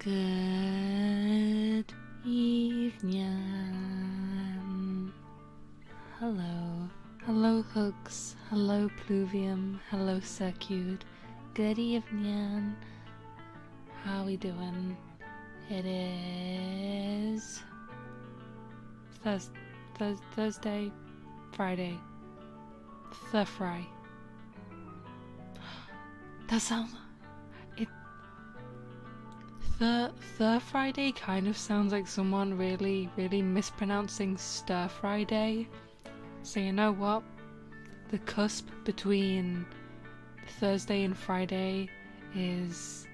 Good evening. Hello. Hello Hooks. Hello Pluvium. Hello Circuit. Good evening. How we doing? It is Thursday, Friday. Fry. That sounds... The Friday kind of sounds like someone really mispronouncing Stir Friday. So you know what? The cusp between Thursday and Friday is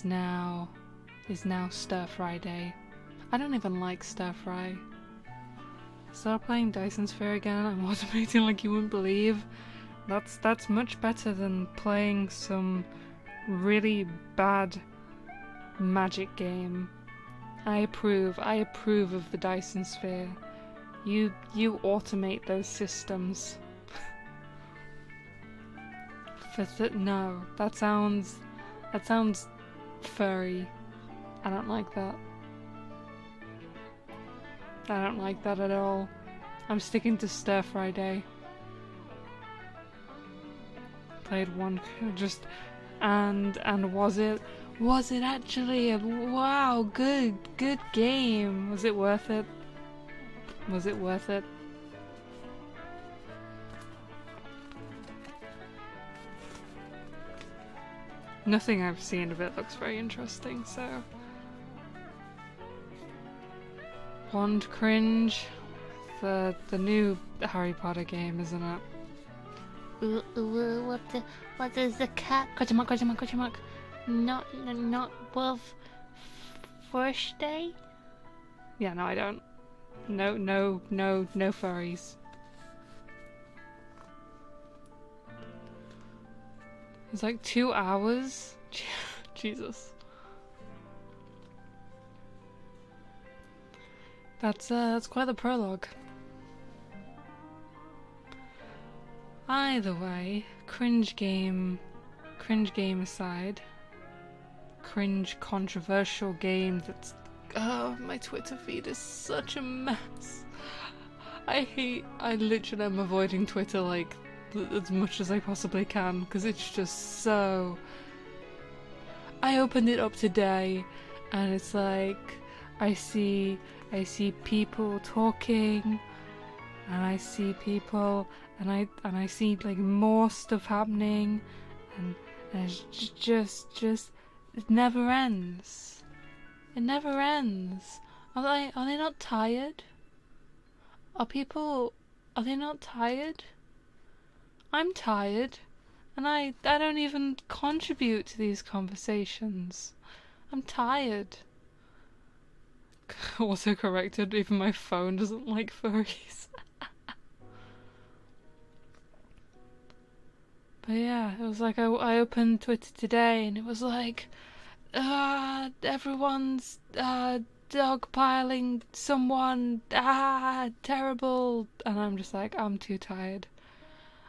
now Stir Friday. I don't even like Stir Fry. Start playing Dyson Sphere again. I'm automating like you wouldn't believe. That's much better than playing some really bad Magic game. I approve of the Dyson Sphere. You automate those systems. No, that sounds furry. I don't like that. I don't like that at all. I'm sticking to Stir Friday. Played one just and was it actually a wow good game? Was it worth it? Was it worth it? Nothing I've seen of it looks very interesting, so Wand cringe. The new Harry Potter game, isn't it? What is the cat? Question mark. Not above first day? Yeah, no, I don't. No furries. It's like 2 hours? Jesus. That's quite the prologue. Either way, cringe game aside, cringe controversial game that's... Oh, my Twitter feed is such a mess. I literally am avoiding Twitter like as much as I possibly can because it's just so... I opened it up today and it's like I see people talking and I see people and I see like more stuff happening and it's just it never ends. It never ends. Are they not tired? Are they not tired? I'm tired, and I don't even contribute to these conversations. I'm tired. Also corrected, even my phone doesn't like furries. But yeah, it was like I opened Twitter today and it was like, everyone's dogpiling someone, terrible, and I'm just like, I'm too tired.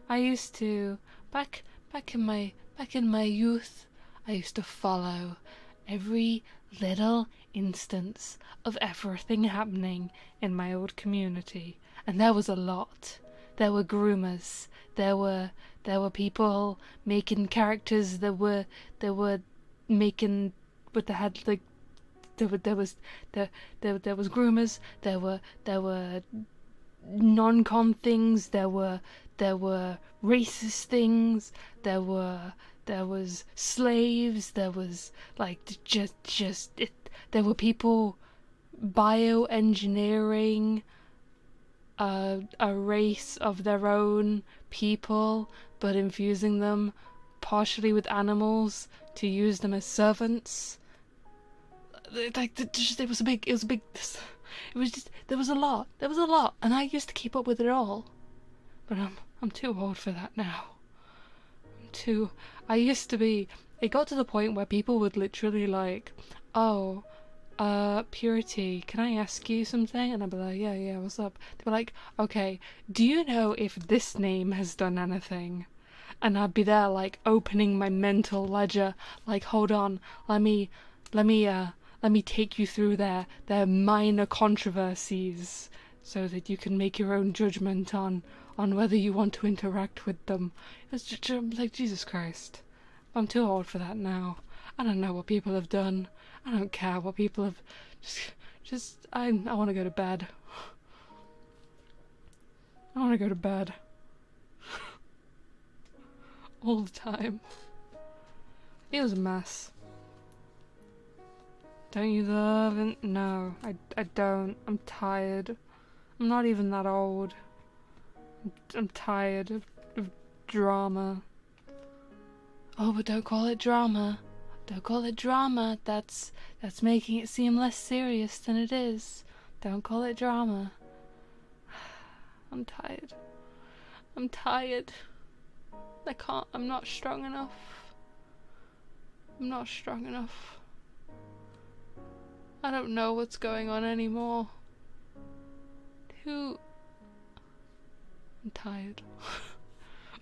I used to back in my youth, I used to follow every little instance of everything happening in my old community, and there was a lot. There were groomers, there were people making characters that were making with the head like there was groomers, there were non-con things, there were racist things, there was slaves, there was like there were people bioengineering a race of their own people, but infusing them partially with animals to use them as servants. Like it was a big there was a lot, and I used to keep up with it all, but I'm too old for that now. I used to be. It got to the point where people would literally like, oh, Purity, can I ask you something? And I'd be like, yeah, what's up? They'd be like, okay, do you know if this name has done anything? And I'd be there like opening my mental ledger, like, hold on, let me take you through their minor controversies so that you can make your own judgment on whether you want to interact with them. It's just like, Jesus Christ. I'm too old for that now. I don't know what people have done. I don't care what people have... I want to go to bed. I want to go to bed. All the time. It was a mess. Don't you love it? No, I don't. I'm tired. I'm not even that old. I'm tired of drama. Oh, but don't call it drama. Don't call it drama. That's making it seem less serious than it is. Don't call it drama. I'm tired. I'm tired. I'm not strong enough. I'm not strong enough. I don't know what's going on anymore. I'm tired.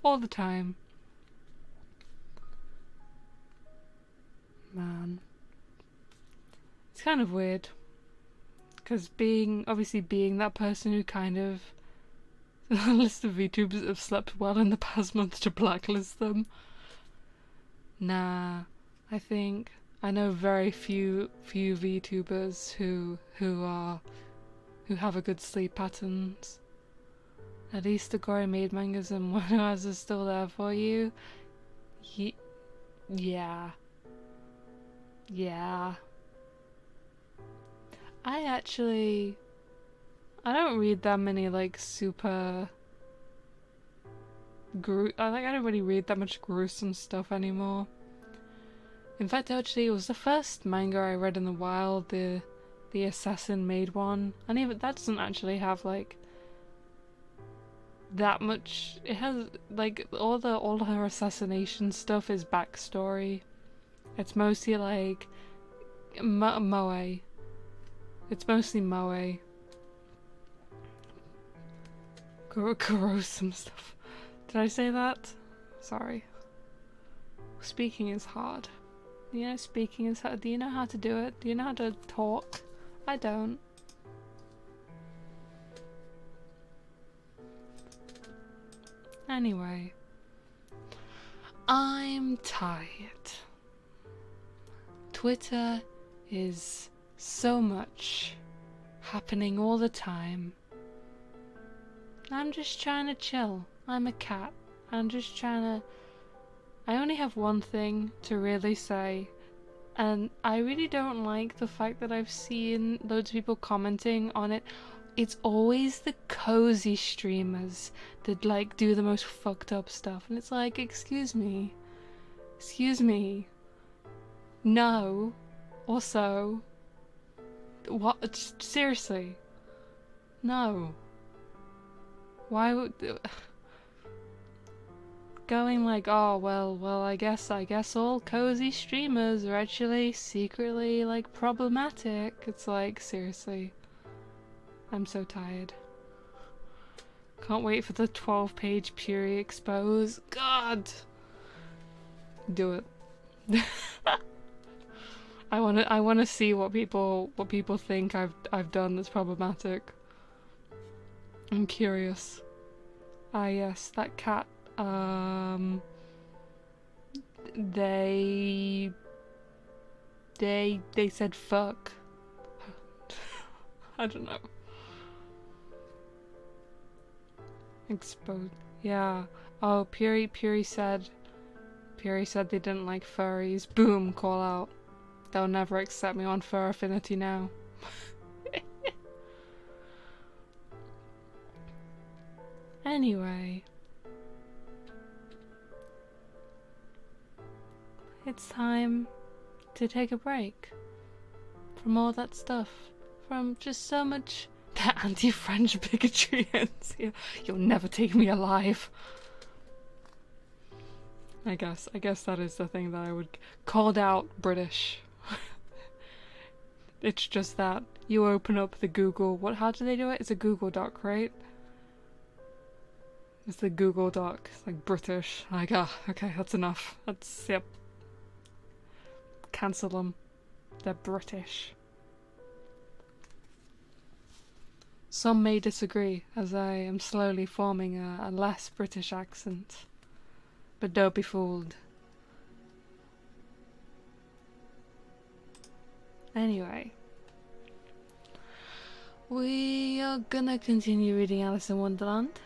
All the time. Man. It's kind of weird. Because being that person who kind of... a list of VTubers that have slept well in the past month to blacklist them. Nah. I know very few VTubers who have a good sleep patterns. At least the Gory Maid mangas and Wonderland are still there for you. Yeah. I don't read that many like super I don't really read that much gruesome stuff anymore. In fact, actually, it was the first manga I read in a while, the Assassin Maid one, and even that doesn't actually have like that much. It has like all her assassination stuff is backstory. It's mostly like moe. It's mostly moe. Gruesome stuff. Did I say that? Sorry. Speaking is hard. You know, speaking is hard. Do you know how to do it? Do you know how to talk? I don't. Anyway. I'm tired. Twitter is so much happening all the time. I'm just trying to chill. I'm a cat. I'm just trying to... I only have one thing to really say, and I really don't like the fact that I've seen loads of people commenting on it. It's always the cozy streamers that like do the most fucked up stuff, and it's like, excuse me, no, also, what, seriously, no, why would, going like, oh, well, I guess all cozy streamers are actually secretly like problematic. It's like, seriously. I'm so tired. Can't wait for the 12-page Puri expose. God! Do it. I wanna see what people think I've done that's problematic. I'm curious. Ah yes, that cat. They said fuck. I don't know. Exposed. Yeah. Oh, Puri said they didn't like furries. Boom, call out. They'll never accept me on Fur Affinity now. Anyway. It's time to take a break from all that stuff. From just so much that anti-French bigotry ends here. You'll never take me alive. I guess that is the thing that I would called out British. It's just that you open up the Google. How do they do it? It's a Google Doc, right? It's the Google Doc. It's like British. Like, okay, that's enough. That's, yep. Cancel them. They're British. Some may disagree, as I am slowly forming a less British accent. But don't be fooled. Anyway. We are gonna continue reading Alice in Wonderland.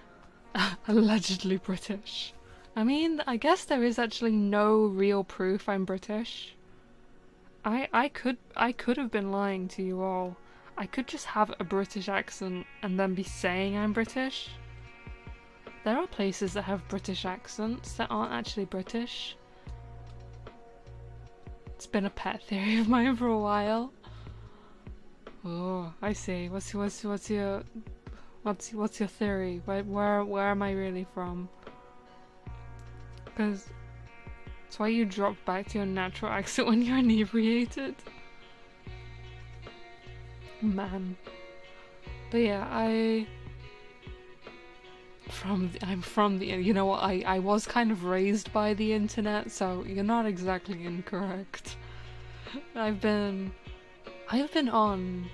Allegedly British. I mean, I guess there is actually no real proof I'm British. I could have been lying to you all. I could just have a British accent and then be saying I'm British. There are places that have British accents that aren't actually British. It's been a pet theory of mine for a while. Oh, I see. What's your theory? Where am I really from? Because it's why you drop back to your natural accent when you're inebriated. Man. But yeah, I'm from the, you know what, I was kind of raised by the internet, so you're not exactly incorrect. I've been on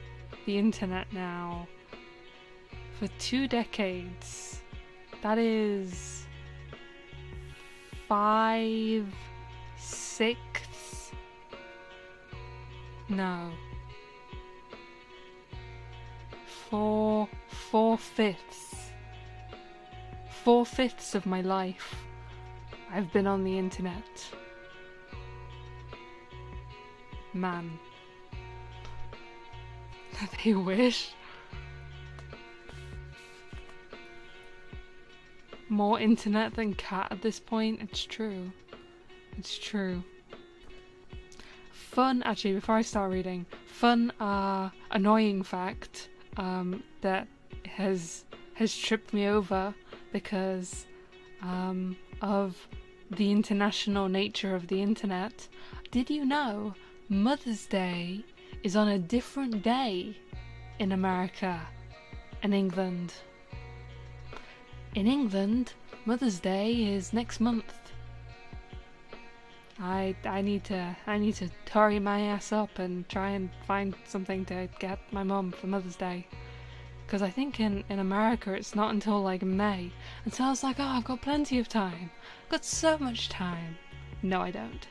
the internet now for 2 decades. That is 5/6. No. 4/5. 4/5 of my life I've been on the internet. Man. They wish. More internet than cat at this point. It's true. It's true. Fun, actually, before I start reading, fun, annoying fact that has tripped me over because of the international nature of the internet. Did you know Mother's Day is on a different day in America and England? In England, Mother's Day is next month. I need to hurry my ass up and try and find something to get my mum for Mother's Day. Because I think in America it's not until like May. And so I was like, oh, I've got plenty of time. I've got so much time. No, I don't.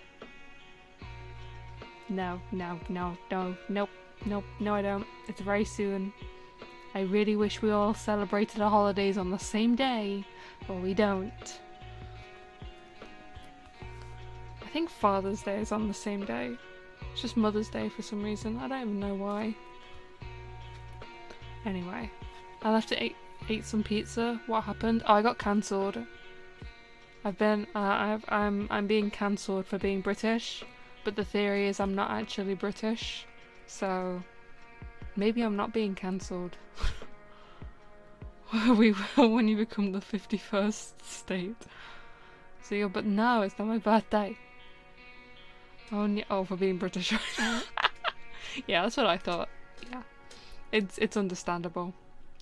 No, I don't. It's very soon. I really wish we all celebrated our holidays on the same day, but we don't. I think Father's Day is on the same day. It's just Mother's Day for some reason. I don't even know why. Anyway, I left to eat some pizza. What happened? Oh, I got cancelled. I'm being cancelled for being British, but the theory is I'm not actually British, so maybe I'm not being cancelled. We will when you become the 51st state. So yeah, but no, it's not my birthday. Oh, for being British. Yeah, that's what I thought. Yeah, it's understandable.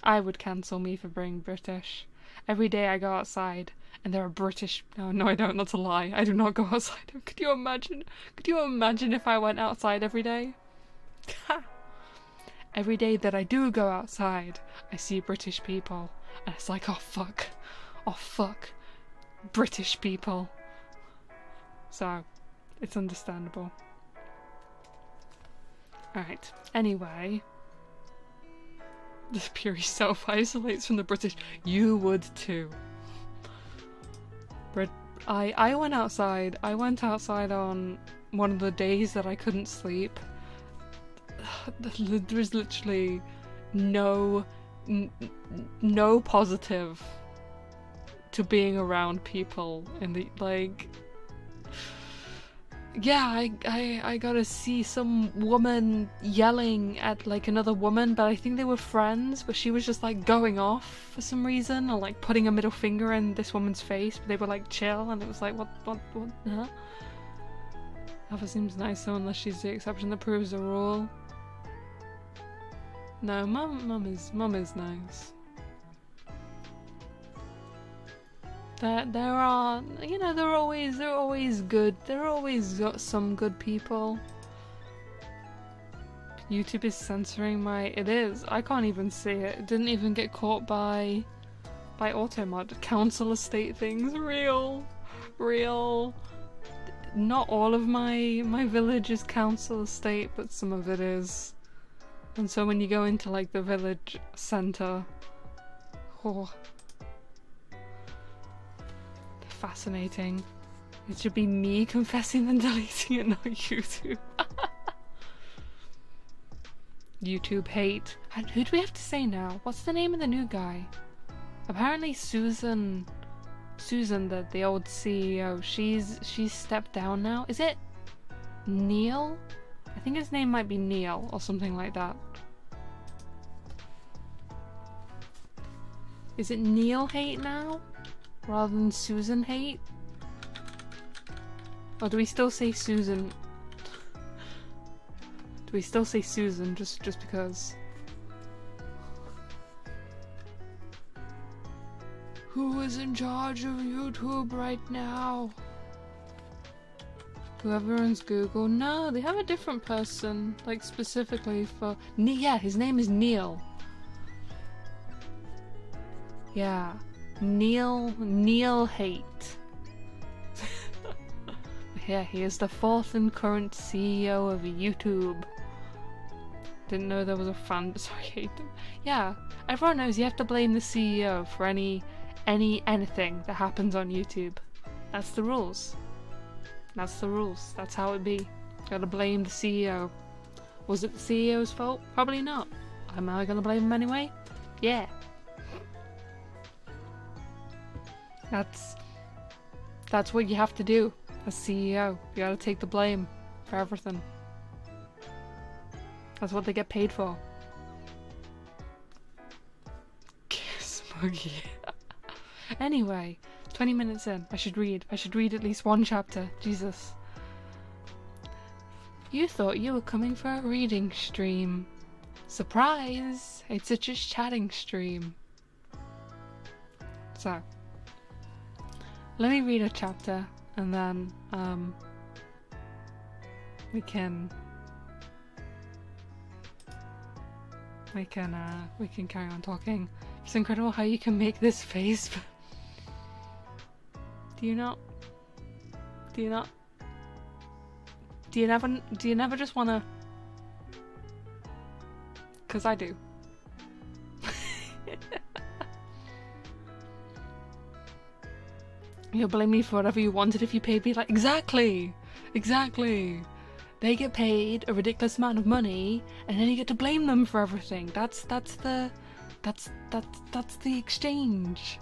I would cancel me for being British. Every day I go outside and there are British. No, I don't. That's a lie. I do not go outside. Could you imagine? Could you imagine if I went outside every day? Every day that I do go outside, I see British people, and it's like, oh fuck, British people. So, it's understandable. Alright, anyway. The Puri self-isolates from the British. You would too. I went outside. I went outside on one of the days that I couldn't sleep. There was literally no positive to being around people in the, like, yeah, I got to see some woman yelling at like another woman, but I think they were friends, but she was just like going off for some reason, or like putting a middle finger in this woman's face, but they were like chill, and it was like, what, huh? Never seems nice though, unless she's the exception that proves the rule. No, mum is nice. There are, you know, there are always good. There are always some good people. YouTube is censoring my. It is. I can't even see it. It didn't even get caught by automod. Council estate things. Real. Not all of my village is council estate, but some of it is. And so when you go into like the village center, oh, fascinating. It should be me confessing and deleting it, not YouTube. YouTube hate. And who do we have to say now? What's the name of the new guy? Apparently Susan, the old CEO. She's stepped down now. Is it Neil? I think his name might be Neil or something like that. Is it Neil hate now? Rather than Susan hate? Or do we still say Susan? Do we still say Susan just because? Who is in charge of YouTube right now? Whoever owns Google? No, they have a different person, like specifically for. Yeah, his name is Neil. Yeah, Neil hate. Yeah, he is the fourth and current CEO of YouTube. Didn't know there was a fan. Sorry, hate them. Yeah, everyone knows you have to blame the CEO for anything that happens on YouTube. That's the rules. That's the rules. That's how it be. Gotta blame the CEO. Was it the CEO's fault? Probably not. Am I gonna blame him anyway? Yeah. That's what you have to do as CEO. You gotta take the blame for everything. That's what they get paid for. Smuggy. Anyway, 20 minutes in. I should read at least one chapter. Jesus. You thought you were coming for a reading stream. Surprise! It's a just chatting stream. So, let me read a chapter and then we can carry on talking. It's incredible how you can make this face. Do you never just wanna? Cause I do. You'll blame me for whatever you wanted if you paid me like exactly. They get paid a ridiculous amount of money, and then you get to blame them for everything. That's the exchange.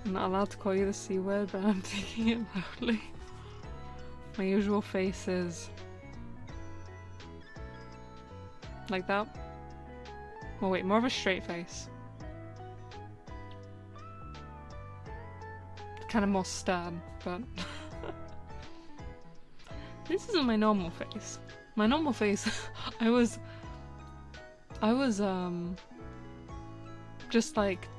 I'm not allowed to call you the C word, but I'm taking it loudly. My usual face is like that. Oh wait, more of a straight face. Kind of more stern, but this isn't my normal face. My normal face, I was just like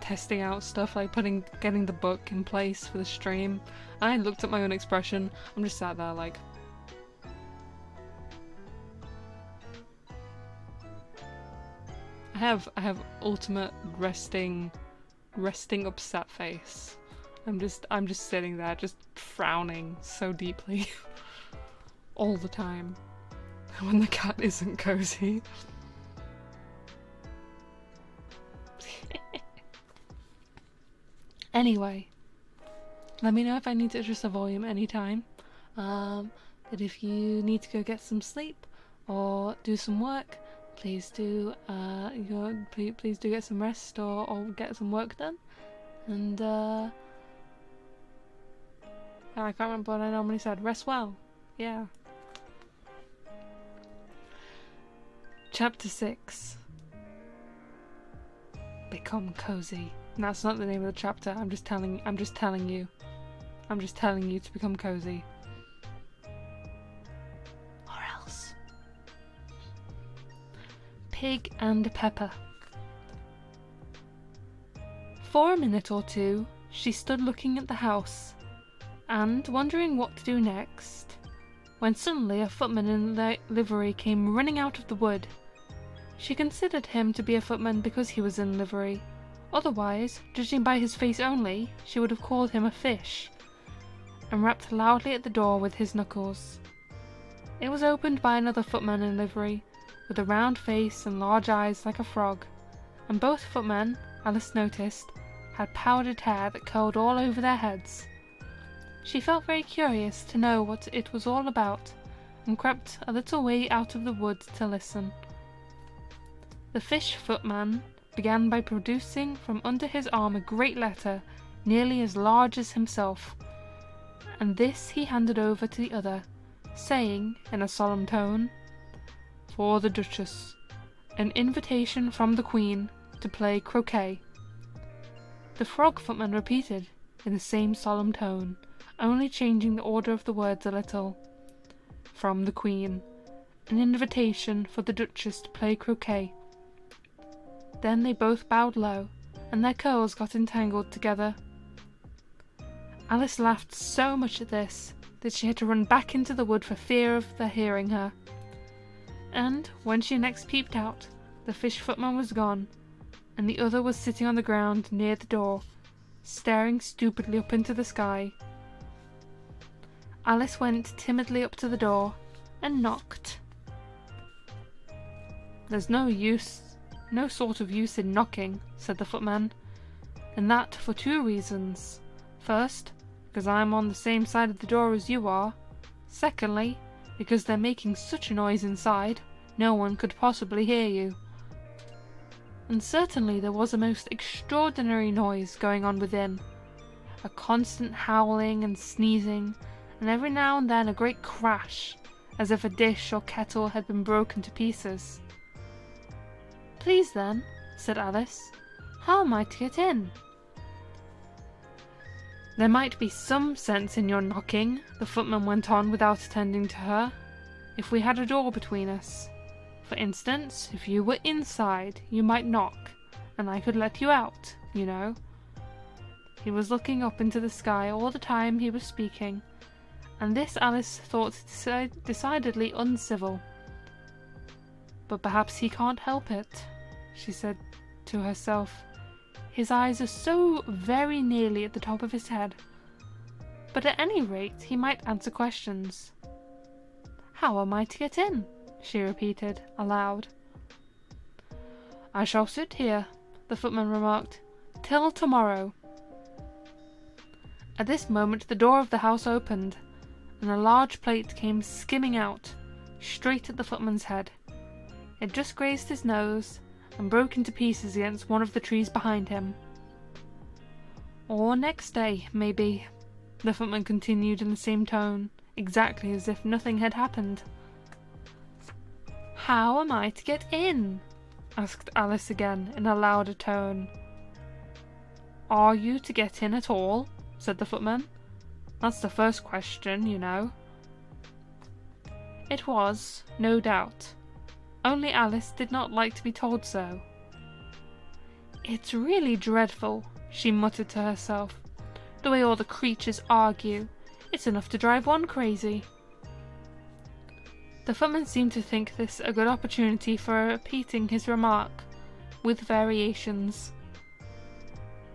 testing out stuff, like getting the book in place for the stream. I looked at my own expression. I'm just sat there like, I have ultimate resting upset face. I'm just sitting there, just frowning so deeply all the time when the cat isn't cozy. Anyway, let me know if I need to adjust the volume anytime. That if you need to go get some sleep or do some work, please do please do get some rest or get some work done. And I can't remember what I normally said. Rest well. Yeah. Chapter 6. Become cozy. And that's not the name of the chapter. I'm just telling you to become cozy. Or else. Pig and Pepper. For a minute or two, she stood looking at the house and wondering what to do next, when suddenly a footman in livery came running out of the wood. She considered him to be a footman because he was in livery. Otherwise, judging by his face only, she would have called him a fish, and rapped loudly at the door with his knuckles. It was opened by another footman in livery, with a round face and large eyes like a frog, and both footmen, Alice noticed, had powdered hair that curled all over their heads. She felt very curious to know what it was all about, and crept a little way out of the wood to listen. The fish footman began by producing from under his arm a great letter nearly as large as himself, and this he handed over to the other, saying in a solemn tone, "For the Duchess, an invitation from the Queen to play croquet." The frog footman repeated in the same solemn tone, only changing the order of the words a little. "From the Queen, an invitation for the Duchess to play croquet." Then they both bowed low, and their curls got entangled together. Alice laughed so much at this that she had to run back into the wood for fear of their hearing her. And when she next peeped out, the fish footman was gone, and the other was sitting on the ground near the door, staring stupidly up into the sky. Alice went timidly up to the door and knocked. "There's no sort of use in knocking," said the footman, "and that for 2 reasons. First, because I'm on the same side of the door as you are. Secondly, because they're making such a noise inside, no one could possibly hear you." And certainly there was a most extraordinary noise going on within, a constant howling and sneezing, and every now and then a great crash, as if a dish or kettle had been broken to pieces. "Please then," said Alice, "how am I to get in?" "There might be some sense in your knocking," the footman went on without attending to her, "if we had a door between us. For instance, if you were inside, you might knock, and I could let you out, you know." He was looking up into the sky all the time he was speaking, and this Alice thought decidedly uncivil. But perhaps he can't help it, she said to herself. His eyes are so very nearly at the top of his head. But at any rate, he might answer questions. How am I to get in? She repeated, aloud. I shall sit here, the footman remarked, till tomorrow. At this moment the door of the house opened, and a large plate came skimming out, straight at the footman's head. It just grazed his nose, and broke into pieces against one of the trees behind him. Or next day, maybe, the footman continued in the same tone, exactly as if nothing had happened. How am I to get in? Asked Alice again, in a louder tone. Are you to get in at all? Said the footman. That's the first question, you know. It was, no doubt. Only Alice did not like to be told so. It's really dreadful, she muttered to herself. The way all the creatures argue. It's enough to drive one crazy. The footman seemed to think this a good opportunity for repeating his remark, with variations.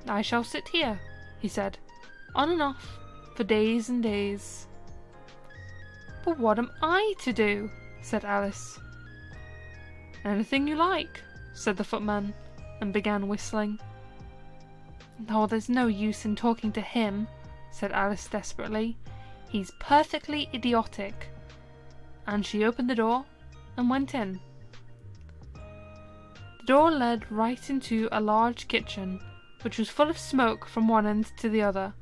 I shall sit here, he said, on and off, for days and days. But what am I to do? Said Alice. Anything you like, said the footman, and began whistling. Oh, there's no use in talking to him, said Alice desperately. He's perfectly idiotic. And she opened the door and went in. The door led right into a large kitchen, which was full of smoke from one end to the other.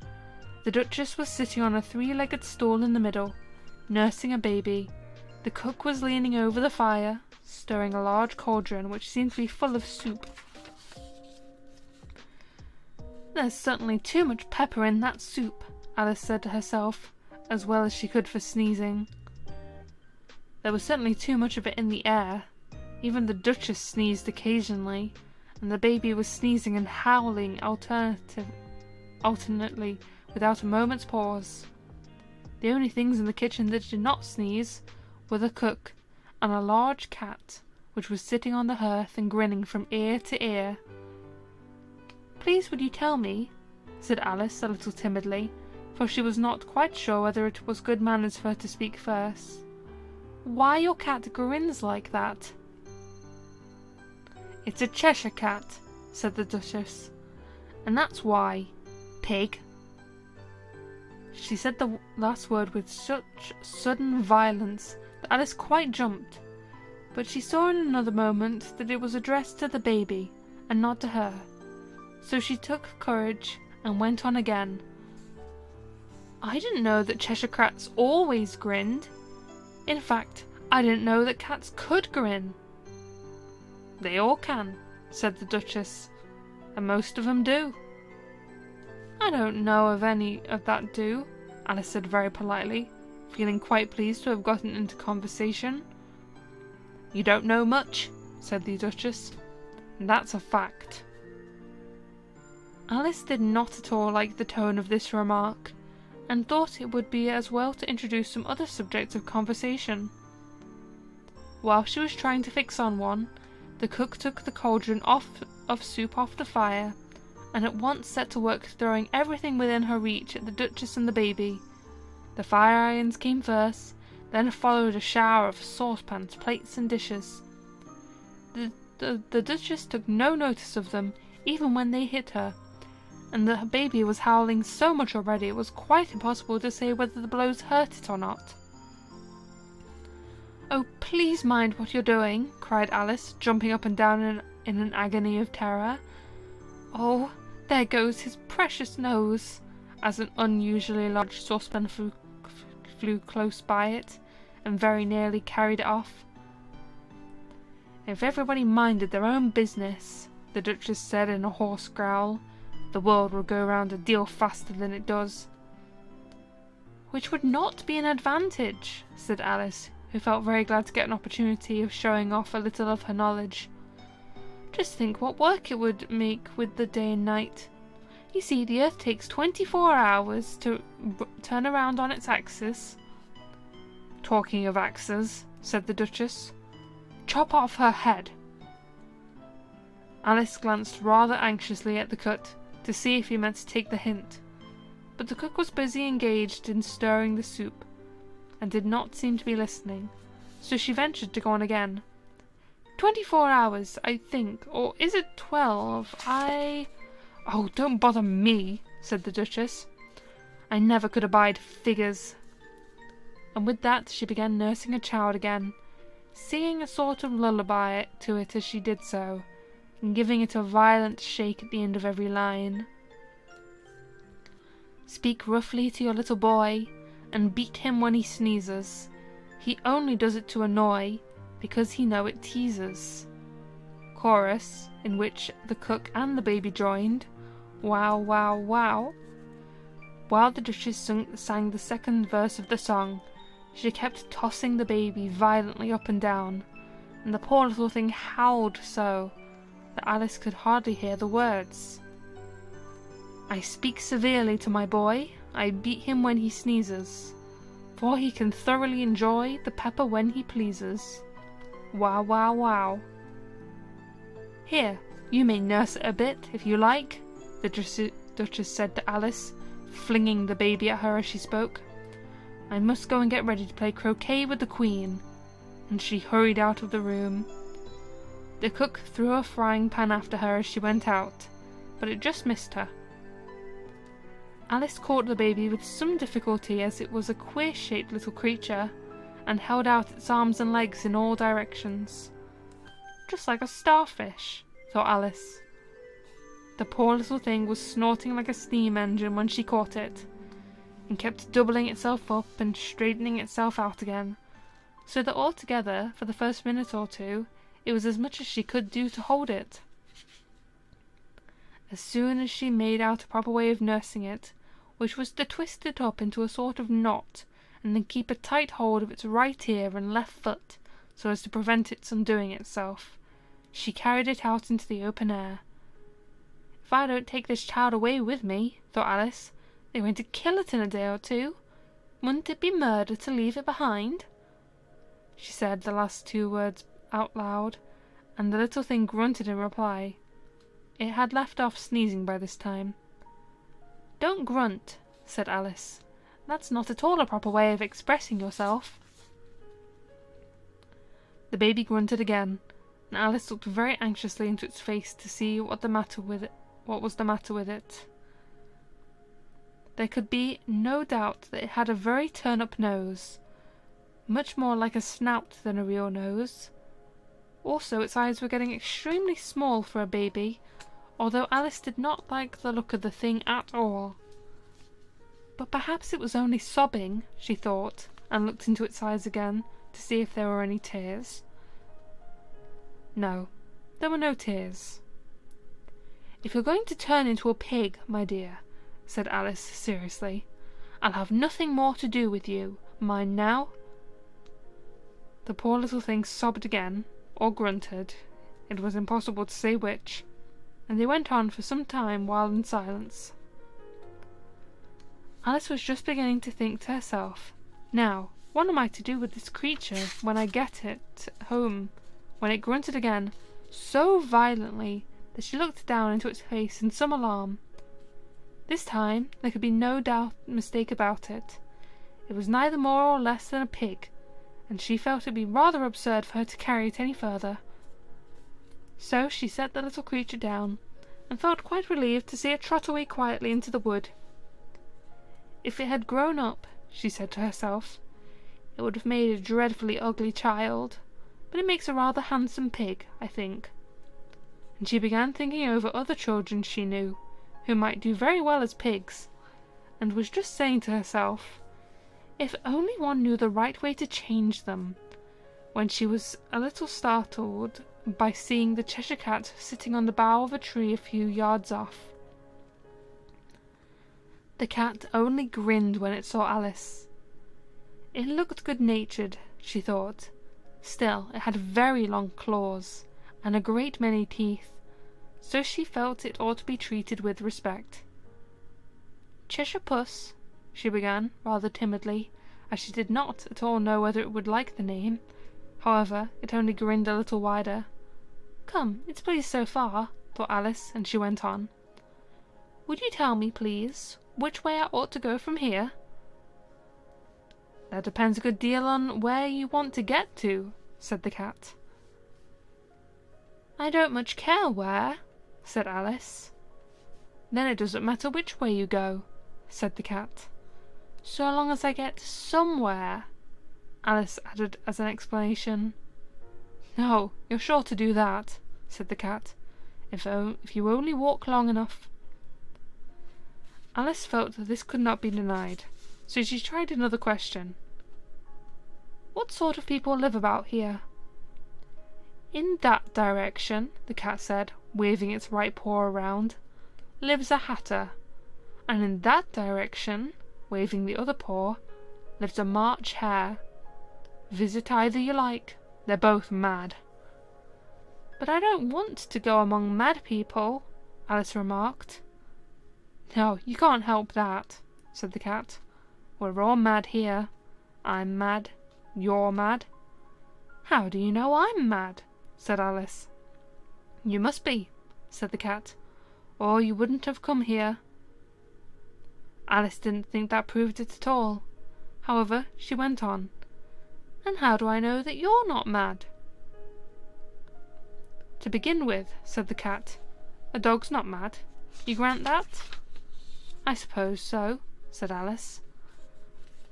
The Duchess was sitting on a three-legged stool in the middle, nursing a baby. The cook was leaning over the fire, stirring a large cauldron which seemed to be full of soup. There's certainly too much pepper in that soup, Alice said to herself, as well as she could for sneezing. There was certainly too much of it in the air. Even the Duchess sneezed occasionally, and the baby was sneezing and howling alternately without a moment's pause. The only things in the kitchen that did not sneeze were the cook and a large cat, which was sitting on the hearth and grinning from ear to ear. Please would you tell me, said Alice a little timidly, for she was not quite sure whether it was good manners for her to speak first, why your cat grins like that? It's a Cheshire cat, said the Duchess, and that's why. Pig. She said the last word with such sudden violence that Alice quite jumped, but she saw in another moment that it was addressed to the baby and not to her, so she took courage and went on again. I didn't know that Cheshire cats always grinned. In fact, I didn't know that cats could grin. They all can, said the Duchess, and most of them do. I don't know of any of that do, Alice said very politely, feeling quite pleased to have gotten into conversation. You don't know much, said the Duchess, and that's a fact. Alice did not at all like the tone of this remark, and thought it would be as well to introduce some other subjects of conversation. While she was trying to fix on one, the cook took the cauldron of soup off the fire, and at once set to work throwing everything within her reach at the Duchess and the baby. The fire irons came first, then followed a shower of saucepans, plates and dishes. The Duchess took no notice of them, even when they hit her, and the baby was howling so much already it was quite impossible to say whether the blows hurt it or not. Oh, please mind what you're doing, cried Alice, jumping up and down in an agony of terror. Oh, there goes his precious nose, as an unusually large saucepan flew close by it, and very nearly carried it off. If everybody minded their own business, the Duchess said in a hoarse growl, the world would go round a deal faster than it does. Which would not be an advantage, said Alice, who felt very glad to get an opportunity of showing off a little of her knowledge. Just think what work it would make with the day and night. You see, the Earth takes 24 hours to turn around on its axis." "Talking of axes," said the Duchess, "chop off her head." Alice glanced rather anxiously at the cut to see if he meant to take the hint, but the cook was busy engaged in stirring the soup, and did not seem to be listening, so she ventured to go on again. 24 hours, I think, or is it 12? Oh, don't bother me," said the Duchess. "I never could abide figures." And with that she began nursing her child again, singing a sort of lullaby to it as she did so, and giving it a violent shake at the end of every line. "Speak roughly to your little boy, and beat him when he sneezes. He only does it to annoy, because he know it teases." Chorus, in which the cook and the baby joined. Wow, wow, wow. While the Duchess sang the second verse of the song, she kept tossing the baby violently up and down, and the poor little thing howled so that Alice could hardly hear the words. "I speak severely to my boy, I beat him when he sneezes, for he can thoroughly enjoy the pepper when he pleases. Wow, wow, wow." "Here, you may nurse it a bit, if you like," the Duchess said to Alice, flinging the baby at her as she spoke. "I must go and get ready to play croquet with the Queen," and she hurried out of the room. The cook threw a frying pan after her as she went out, but it just missed her. Alice caught the baby with some difficulty, as it was a queer-shaped little creature, and held out its arms and legs in all directions. "Just like a starfish," thought Alice. The poor little thing was snorting like a steam engine when she caught it, and kept doubling itself up and straightening itself out again, so that altogether, for the first minute or two, it was as much as she could do to hold it. As soon as she made out a proper way of nursing it, which was to twist it up into a sort of knot, and then keep a tight hold of its right ear and left foot, so as to prevent its undoing itself, she carried it out into the open air. "If I don't take this child away with me," thought Alice, "they're going to kill it in a day or two. Wouldn't it be murder to leave it behind?" She said the last two words out loud, and the little thing grunted in reply. It had left off sneezing by this time. "Don't grunt," said Alice. "That's not at all a proper way of expressing yourself." The baby grunted again, and Alice looked very anxiously into its face to see what was the matter with it. There could be no doubt that it had a very turn-up nose, much more like a snout than a real nose. Also, its eyes were getting extremely small for a baby, although Alice did not like the look of the thing at all. But perhaps it was only sobbing, she thought, and looked into its eyes again to see if there were any tears. No, there were no tears. "If you're going to turn into a pig, my dear," said Alice seriously, "I'll have nothing more to do with you. Mind now." The poor little thing sobbed again, or grunted, it was impossible to say which, and they went on for some time while in silence. Alice was just beginning to think to herself, "Now, what am I to do with this creature when I get it home?" when it grunted again, so violently that she looked down into its face in some alarm. This time there could be no mistake about it. It was neither more or less than a pig, and she felt it would be rather absurd for her to carry it any further. So she set the little creature down, and felt quite relieved to see it trot away quietly into the wood. If it had grown up, she said to herself, it would have made a dreadfully ugly child, but it makes a rather handsome pig, I think. And she began thinking over other children she knew, who might do very well as pigs, and was just saying to herself, if only one knew the right way to change them, when she was a little startled by seeing the Cheshire Cat sitting on the bough of a tree a few yards off. The cat only grinned when it saw Alice. It looked good-natured, she thought. Still, it had very long claws, and a great many teeth, so she felt it ought to be treated with respect. Cheshire Puss, she began, rather timidly, as she did not at all know whether it would like the name. However, it only grinned a little wider. Come, it's pleased so far, thought Alice, and she went on. Would you tell me, please, which way I ought to go from here? That depends a good deal on where you want to get to, said the cat. I don't much care where, said Alice. Then it doesn't matter which way you go, said the cat. So long as I get somewhere, Alice added as an explanation. No, you're sure to do that, said the cat, if you only walk long enough. Alice felt that this could not be denied, so she tried another question. What sort of people live about here? In that direction, the cat said, waving its right paw around, lives a hatter, and in that direction, waving the other paw, lives a March hare. Visit either you like, they're both mad. But I don't want to go among mad people, Alice remarked. No, you can't help that, said the cat. We're all mad here. I'm mad. You're mad. How do you know I'm mad? Said Alice. You must be, said the cat, or you wouldn't have come here. Alice didn't think that proved it at all. However, she went on. And how do I know that you're not mad? To begin with, said the cat, a dog's not mad. You grant that? I suppose so, said Alice.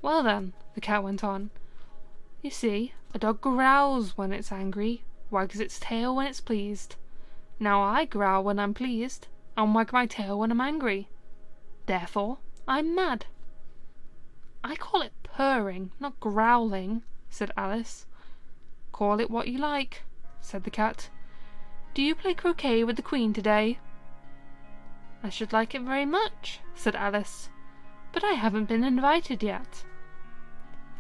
Well then, the cat went on, you see, a dog growls when it's angry, wags its tail when it's pleased. Now I growl when I'm pleased, and wag my tail when I'm angry. Therefore, I'm mad. I call it purring, not growling, said Alice. Call it what you like, said the cat. Do you play croquet with the Queen today? I should like it very much, said Alice, but I haven't been invited yet.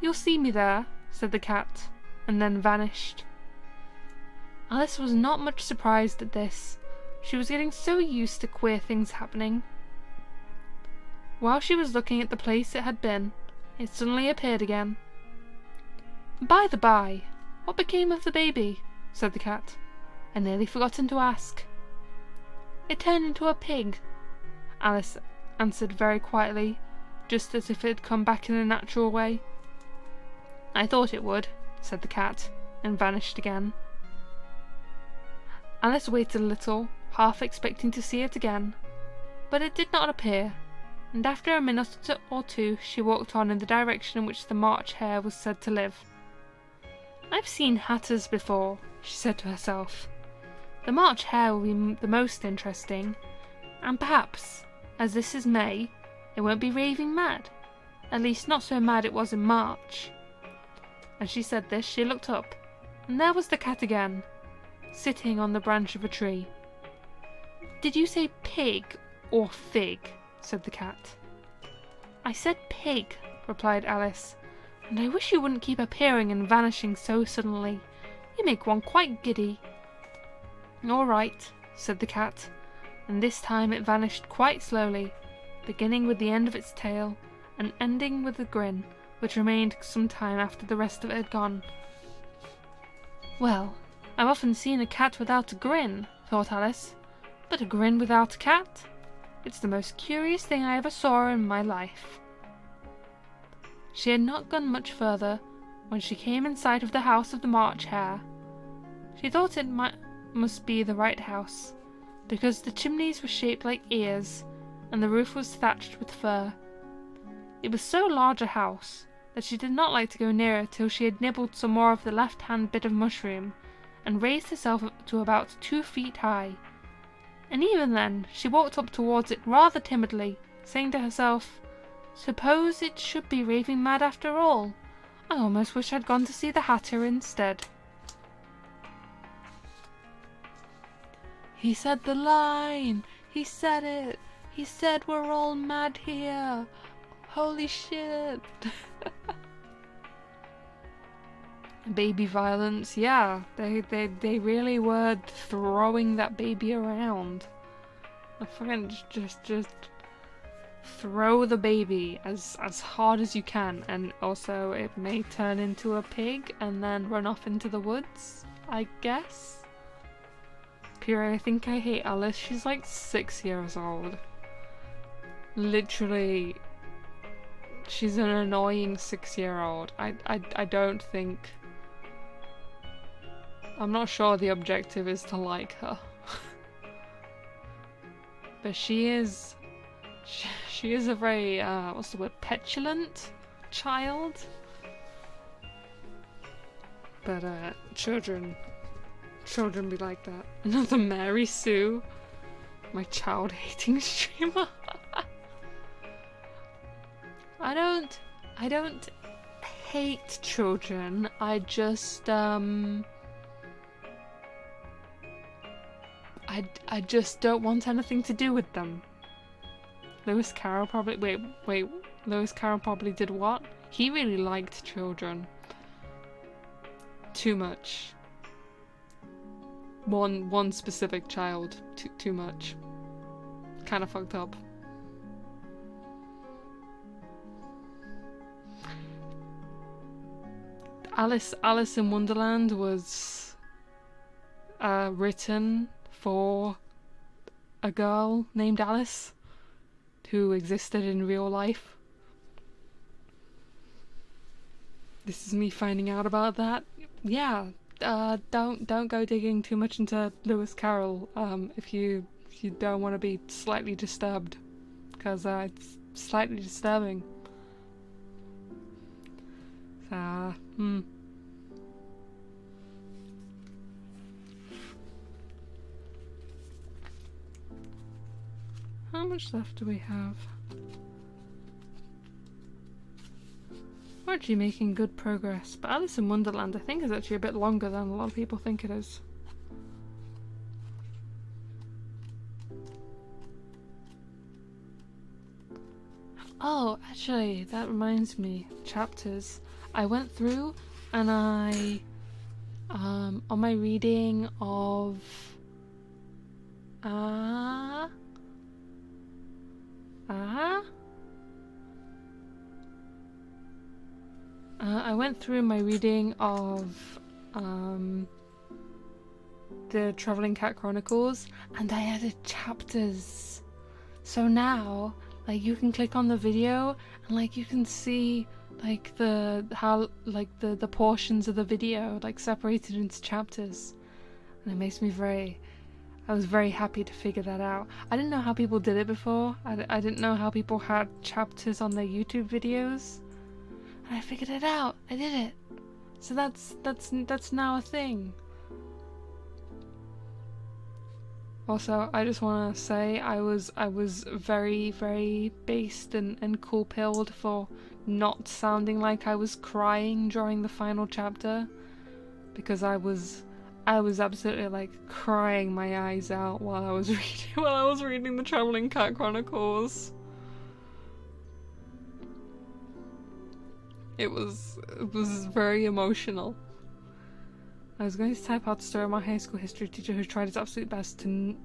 You'll see me there, said the cat, and then vanished. Alice was not much surprised at this. She was getting so used to queer things happening. While she was looking at the place it had been, it suddenly appeared again. By the by, what became of the baby? Said the cat. I nearly forgotten to ask. It turned into a pig, Alice answered very quietly, just as if it had come back in a natural way. I thought it would, said the cat, and vanished again. Alice waited a little, half expecting to see it again, but it did not appear, and after a minute or two she walked on in the direction in which the March hare was said to live. I've seen hatters before, she said to herself. The March hare will be the most interesting, and perhaps, as this is May, it won't be raving mad. At least not so mad it was in March. As she said this, she looked up, and there was the cat again, sitting on the branch of a tree. Did you say pig or fig? Said the cat. I said pig, replied Alice, and I wish you wouldn't keep appearing and vanishing so suddenly. You make one quite giddy. All right, said the cat, and this time it vanished quite slowly, beginning with the end of its tail and ending with a grin, which remained some time after the rest of it had gone. Well, I've often seen a cat without a grin, thought Alice, but a grin without a cat? It's the most curious thing I ever saw in my life. She had not gone much further when she came in sight of the house of the March hare. She thought it must be the right house, because the chimneys were shaped like ears, and the roof was thatched with fur. It was so large a house that she did not like to go near it till she had nibbled some more of the left-hand bit of mushroom, and raised herself to about 2 feet high. And even then she walked up towards it rather timidly, saying to herself, Suppose it should be raving mad after all. I almost wish I'd gone to see the Hatter instead. He said the line! He said it! He said we're all mad here! Holy shit! Baby violence, yeah, they really were throwing that baby around. I fucking just throw the baby as hard as you can, and also it may turn into a pig and then run off into the woods, I guess. Pure, I think I hate Alice. She's like 6 years old. Literally, she's an annoying 6-year-old. I don't think... I'm not sure the objective is to like her. But she is a very, what's the word, petulant child. But, children be like that. Another Mary Sue. My child-hating streamer. I don't hate children. I just, I just don't want anything to do with them. Lewis Carroll probably... Wait. Lewis Carroll probably did what? He really liked children. Too much. One specific child. Too much. Kind of fucked up. Alice in Wonderland was written for a girl named Alice who existed in real life. This is me finding out about that. Yeah, don't go digging too much into Lewis Carroll if you don't want to be slightly disturbed, because it's slightly disturbing. So, How much left do we have? We're actually making good progress, but Alice in Wonderland I think is actually a bit longer than a lot of people think it is. Oh, actually, that reminds me. Chapters. I went through and I, on my reading of, I went through my reading of, the Travelling Cat Chronicles, and I added chapters. So now, like, you can click on the video and like you can see like the portions of the video like separated into chapters, and it makes me I was very happy to figure that out. I didn't know how people did it before. I didn't know how people had chapters on their YouTube videos, and I figured it out. I did it. So that's now a thing. Also, I just want to say I was very, very based and cool-pilled for not sounding like I was crying during the final chapter, because I was absolutely like crying my eyes out while I was reading the Travelling Cat Chronicles. It was very emotional. I was going to type out the story of my high school history teacher who tried his absolute best to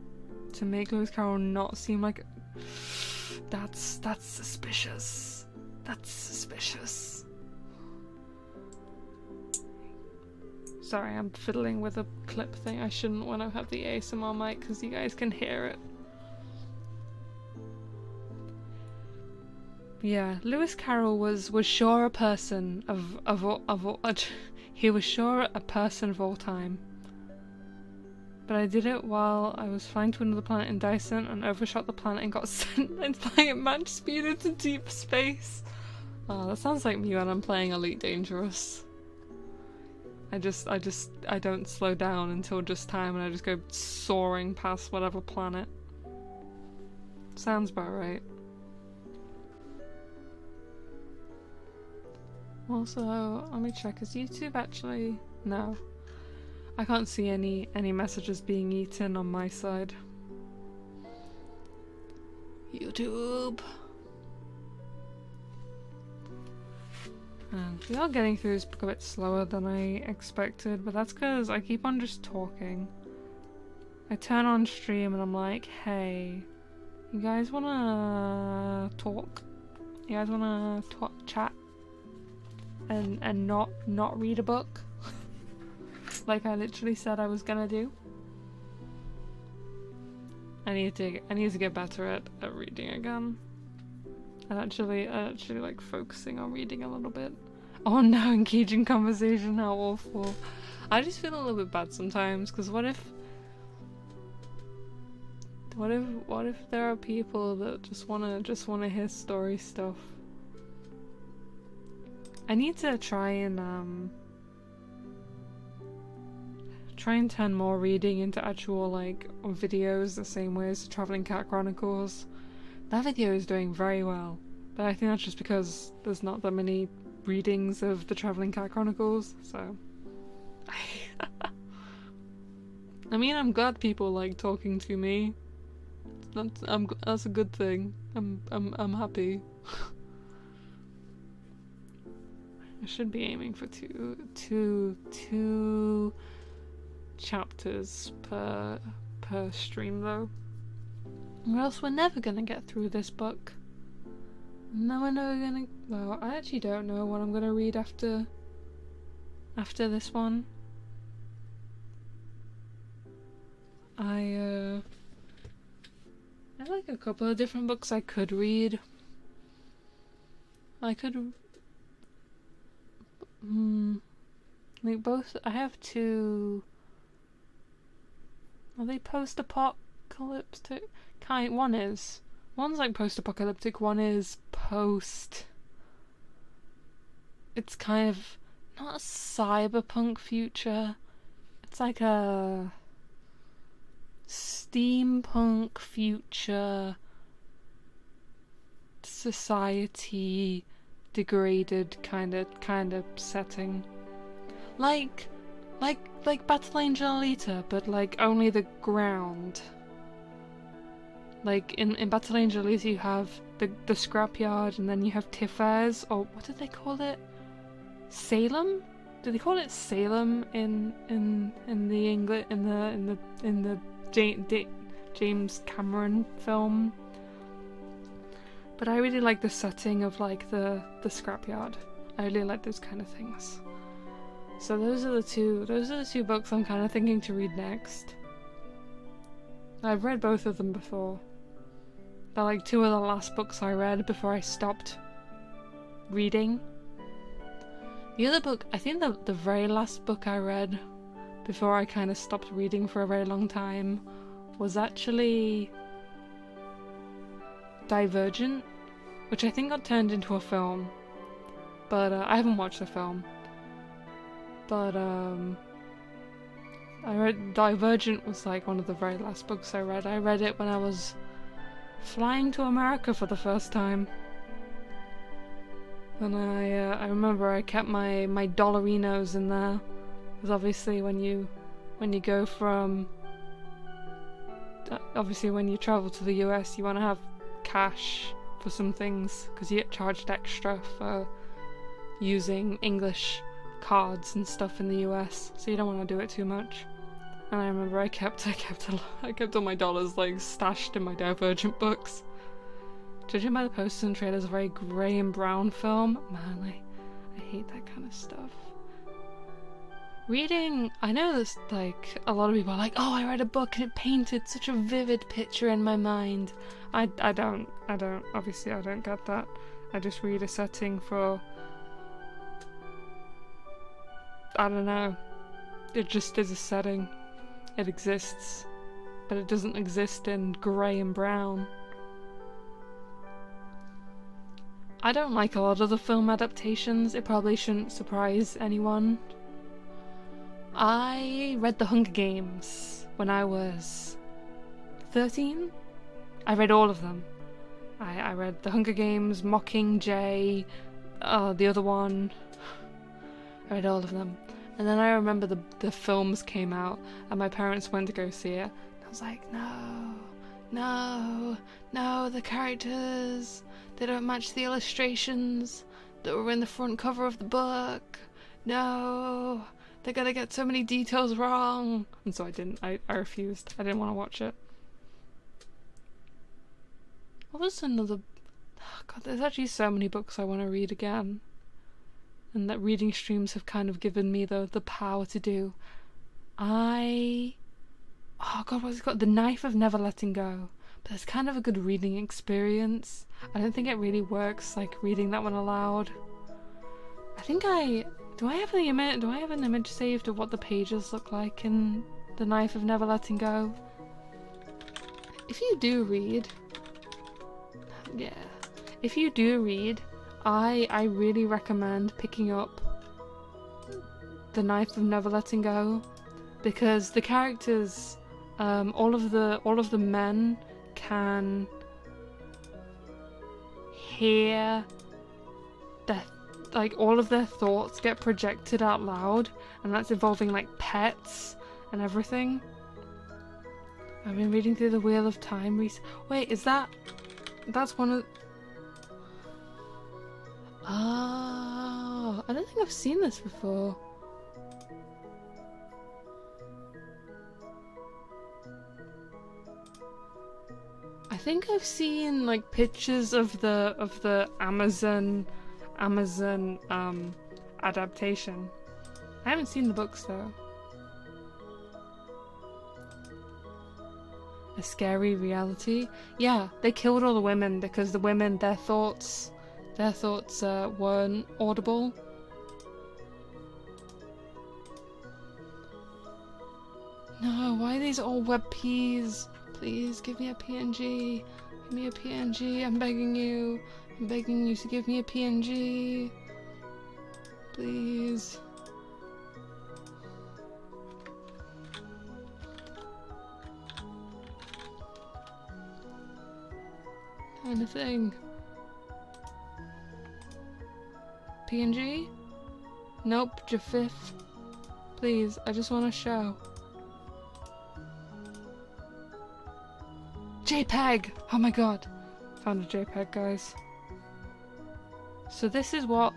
make Lewis Carroll not seem like... That's suspicious. That's suspicious. Sorry, I'm fiddling with a clip thing. I shouldn't when I have the ASMR mic because you guys can hear it. Yeah, Lewis Carroll was sure a person he was sure a person of all time. But I did it while I was flying to another planet in Dyson and overshot the planet and got sent and flying at match speed into deep space. Oh, that sounds like me when I'm playing Elite Dangerous. I don't slow down until just time and I just go soaring past whatever planet. Sounds about right. Also, let me check, is YouTube actually... No. I can't see any messages being eaten on my side. YouTube! And we are getting through this book a bit slower than I expected, but that's because I keep on just talking. I turn on stream and I'm like, hey, You guys wanna talk? You guys wanna chat? And not read a book? Like I literally said I was gonna do? I need to get better at reading again. And actually like focusing on reading a little bit. Oh no, engaging conversation, how awful. I just feel a little bit bad sometimes, because what if there are people that just wanna hear story stuff? I need to try and turn more reading into actual like videos, the same way as the Traveling Cat Chronicles. That video is doing very well, but I think that's just because there's not that many readings of the Traveling Cat Chronicles, so I mean, I'm glad people like talking to me. That's a good thing. I'm happy. I should be aiming for two chapters per stream though, or else we're never gonna get through this book. No, we're never gonna. Well, I actually don't know what I'm gonna read after this one. I have like a couple of different books I could read. I could like both. I have two. Are they post-apocalyptic? One's like post-apocalyptic, one is post. It's kind of not a cyberpunk future. It's like a steampunk future, society degraded kind of setting. Like Battle Angel Alita, but like only the ground. Like in Battle Angel Alita you have the scrapyard, and then you have Tiffares, or what did they call it? Salem? Did they call it Salem in the English in the James Cameron film? But I really like the setting of like the scrapyard. I really like those kind of things. So those are the two books I'm kind of thinking to read next. I've read both of them before. They're like two of the last books I read before I stopped reading. The other book, I think the very last book I read before I kind of stopped reading for a very long time was actually Divergent, which I think got turned into a film, but I haven't watched the film. But I read Divergent was like one of the very last books I read. I read it when I was flying to America for the first time, and I remember I kept my dollarinos in there, because obviously when you go from when you travel to the US you want to have cash for some things, because you get charged extra for using English cards and stuff in the US, so you don't want to do it too much. And I remember I kept all my dollars like stashed in my Divergent books. Judging by the posters and trailers, a very grey and brown film. Man, I hate that kind of stuff. Reading, I know there's like a lot of people are like, oh, I read a book and it painted such a vivid picture in my mind. I don't obviously I don't get that. I just read a setting for, I don't know, it just is a setting. It exists, but it doesn't exist in grey and brown. I don't like a lot of the film adaptations. It probably shouldn't surprise anyone. I read The Hunger Games when I was 13. I read all of them. I read The Hunger Games, Mockingjay, the other one. I read all of them. And then I remember the films came out and my parents went to go see it. I was like, no, the characters, they don't match the illustrations that were in the front cover of the book. No, they're gonna get so many details wrong. And so I refused. I didn't want to watch it. What was another... God, there's actually so many books I want to read again. And that reading streams have kind of given me the power to do. Oh God, what's it called? The Knife of Never Letting Go. But it's kind of a good reading experience. I don't think it really works, like, reading that one aloud. I think do I have an image saved of what the pages look like in The Knife of Never Letting Go? If you do read... Yeah. If you do read, I really recommend picking up The Knife of Never Letting Go, because the characters, all of the men can hear all of their thoughts get projected out loud, and that's involving like pets and everything. I've been reading through the Wheel of Time Wait, that's one of... Oh, I don't think I've seen this before. I think I've seen like pictures of the Amazon adaptation. I haven't seen the books though. A Scary Reality. Yeah, they killed all the women because the women, their thoughts weren't audible. No, why are these all web Ps? Please give me a PNG. Give me a PNG. I'm begging you. I'm begging you to give me a PNG. Please. Anything. PNG? Nope, Jafif. Please, I just want to show. JPEG! Oh my god. Found a JPEG, guys. So this is what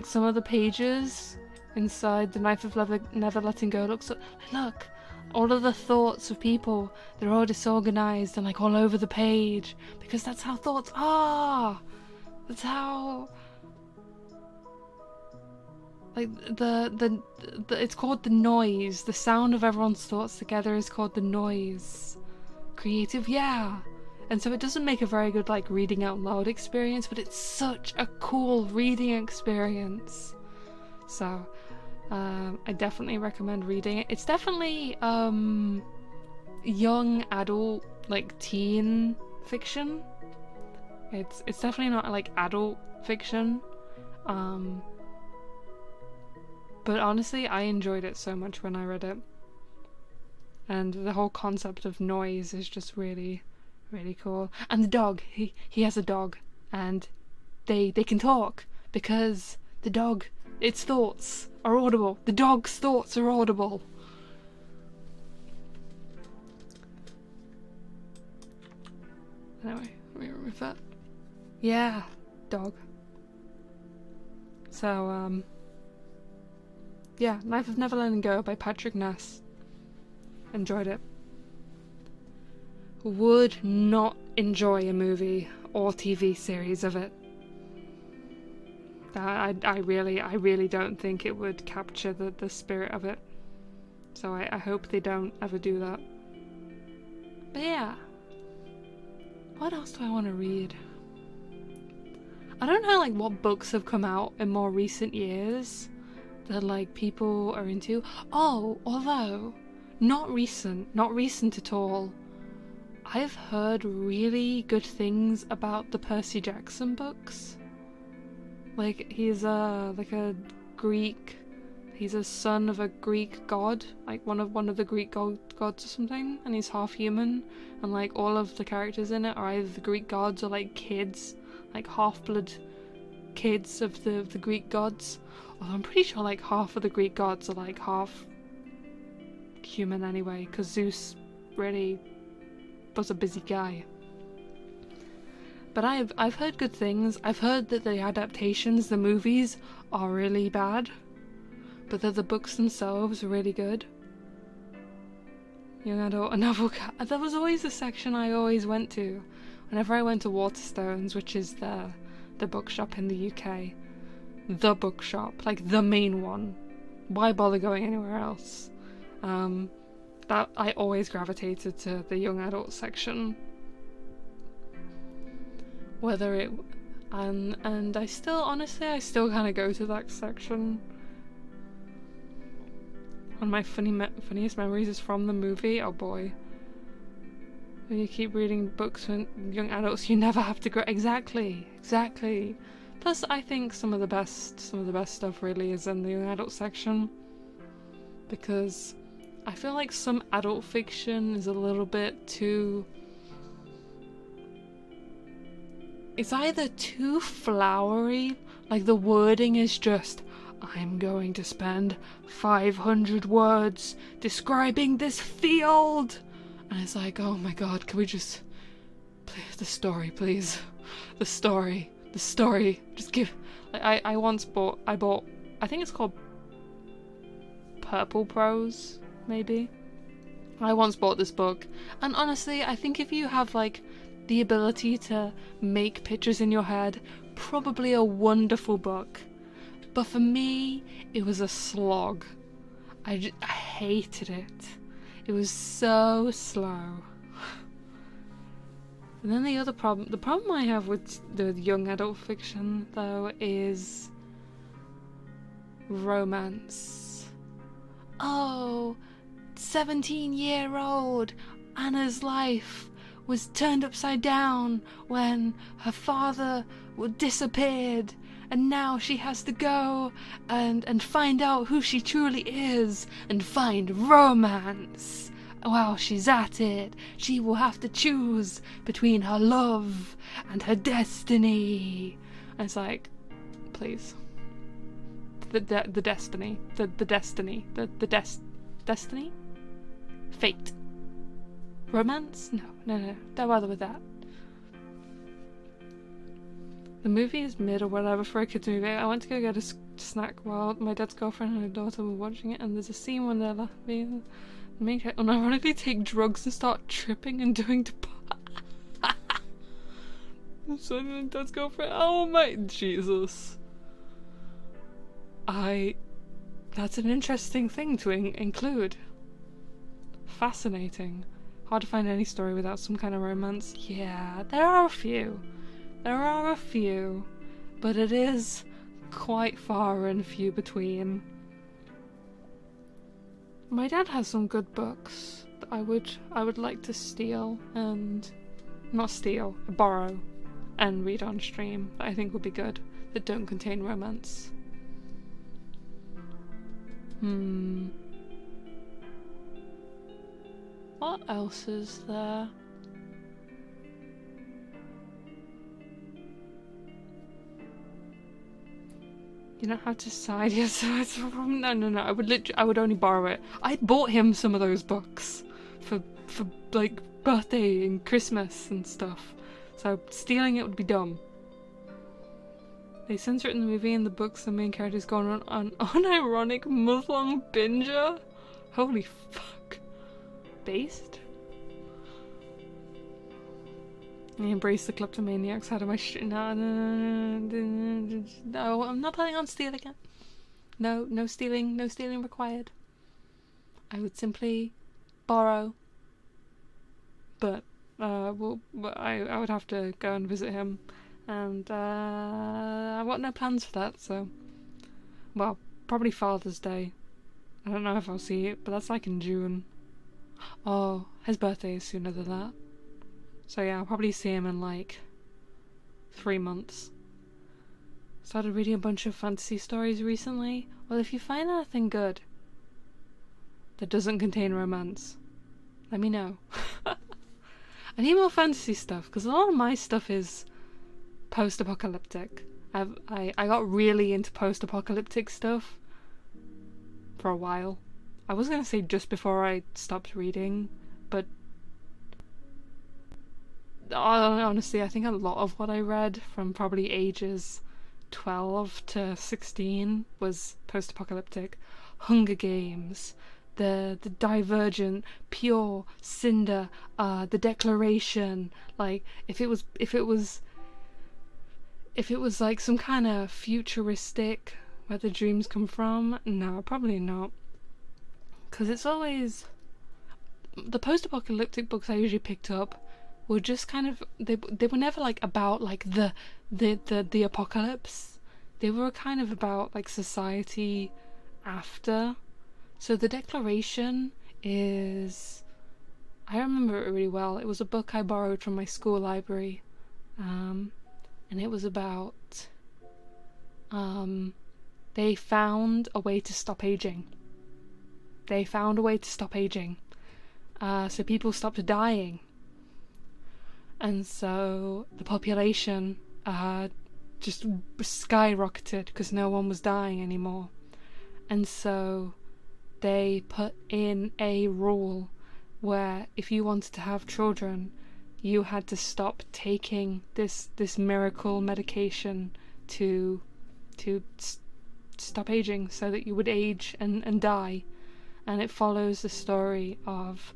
some of the pages inside The Knife of Never Letting Go looks like. Look! All of the thoughts of people, they're all disorganized and like all over the page. Because that's how thoughts are! That's how... Like, it's called the noise. The sound of everyone's thoughts together is called the noise. Creative, yeah. And so it doesn't make a very good, like, reading out loud experience, but it's such a cool reading experience. So, I definitely recommend reading it. It's definitely, young adult, like, teen fiction. It's definitely not, like, adult fiction. But honestly, I enjoyed it so much when I read it. And the whole concept of noise is just really, really cool. And the dog, he has a dog, and they can talk because the dog, its thoughts are audible. The dog's thoughts are audible. Anyway, let me remove that. Yeah, dog. So, yeah, Knife of Never Letting Go by Patrick Ness. Enjoyed it. Would not enjoy a movie or TV series of it. I really don't think it would capture the spirit of it. So I hope they don't ever do that. But yeah. What else do I want to read? I don't know like what books have come out in more recent years that like people are into. Oh, although not recent at all. I've heard really good things about the Percy Jackson books. Like he's like a Greek. He's a son of a Greek god, like one of the Greek gods or something, and he's half human. And like all of the characters in it are either the Greek gods or like kids, like half-blood kids of the Greek gods. Although I'm pretty sure like half of the Greek gods are like half human anyway, because Zeus really was a busy guy. But I've heard good things. I've heard that the adaptations, the movies, are really bad, but that the books themselves are really good. Young adult, a novel. There was always a section I always went to Whenever I went to Waterstones, which is the bookshop in the UK, the bookshop, like the main one, why bother going anywhere else? That I always gravitated to the young adult section. Whether it and I still, honestly, I still kind of go to that section. One of my funniest memories is from the movie. Oh boy. When you keep reading books for young adults, you never have to grow. Exactly. Plus, I think some of the best stuff really is in the young adult section, because I feel like some adult fiction is a little bit too. It's either too flowery, like the wording is just, I'm going to spend 500 words describing this field. And it's like, oh my god, can we just... Please, the story, please. The story. Just give... Like, I bought, I think it's called Purple Prose, maybe? I once bought this book. And honestly, I think if you have, like, the ability to make pictures in your head, probably a wonderful book. But for me, it was a slog. I hated it. It was so slow. And then the problem I have with the young adult fiction, though, is romance. Oh, 17-year-old Anna's life was turned upside down when her father disappeared, and now she has to go and find out who she truly is and find romance. While she's at it, she will have to choose between her love and her destiny. And it's like, please. The destiny. Destiny? Fate. Romance? No. Don't bother with that. The movie is mid or whatever for a kids movie. I went to go get a snack while my dad's girlfriend and her daughter were watching it, and there's a scene when they're laughing. Make her unironically take drugs and start tripping and doing so my dad's girlfriend. Oh my Jesus. That's an interesting thing to include. Fascinating. Hard to find any story without some kind of romance. Yeah, there are a few, but it is quite far and few between. My dad has some good books that I would like to steal and borrow and read on stream that I think would be good, that don't contain romance. What else is there? You don't have to decide. Yes, it's a problem. No. I would only borrow it. I bought him some of those books for like birthday and Christmas and stuff. So stealing it would be dumb. They censor it in the movie. In the books, the main character's going on an unironic Muslim binger. Holy fuck. Based? I embrace the kleptomaniacs out of my shit. No, I'm not planning on stealing it. No stealing required. I would simply borrow. But I would have to go and visit him, and I've got no plans for that. So, well, probably Father's Day. I don't know if I'll see it, but that's like in June. Oh, his birthday is sooner than that. So yeah, I'll probably see him in like 3 months. Started reading a bunch of fantasy stories recently. Well, if you find anything good that doesn't contain romance, let me know. I need more fantasy stuff, because a lot of my stuff is post-apocalyptic. I got really into post-apocalyptic stuff for a while. I was going to say just before I stopped reading, but honestly, I think a lot of what I read from probably ages 12 to 16 was post-apocalyptic. Hunger Games, the Divergent, Pure, Cinder, the Declaration. Like if it was like some kind of futuristic where the dreams come from, no, probably not. Because it's always the post-apocalyptic books I usually picked up were just kind of they were never like about like the apocalypse. They were kind of about like society after. So the Declaration is, I remember it really well. It was a book I borrowed from my school library, and it was about they found a way to stop aging. They found a way to stop aging, so people stopped dying. And so the population just skyrocketed because no one was dying anymore. And so they put in a rule where if you wanted to have children, you had to stop taking this miracle medication to stop aging, so that you would age and die. And it follows the story of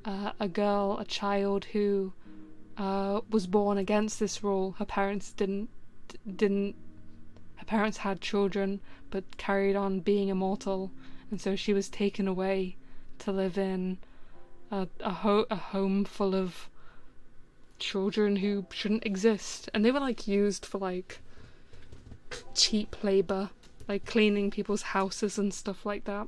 a child who was born against this rule. Her parents didn't. Her parents had children, but carried on being immortal, and so she was taken away to live in a home full of children who shouldn't exist, and they were like used for like cheap labor, like cleaning people's houses and stuff like that.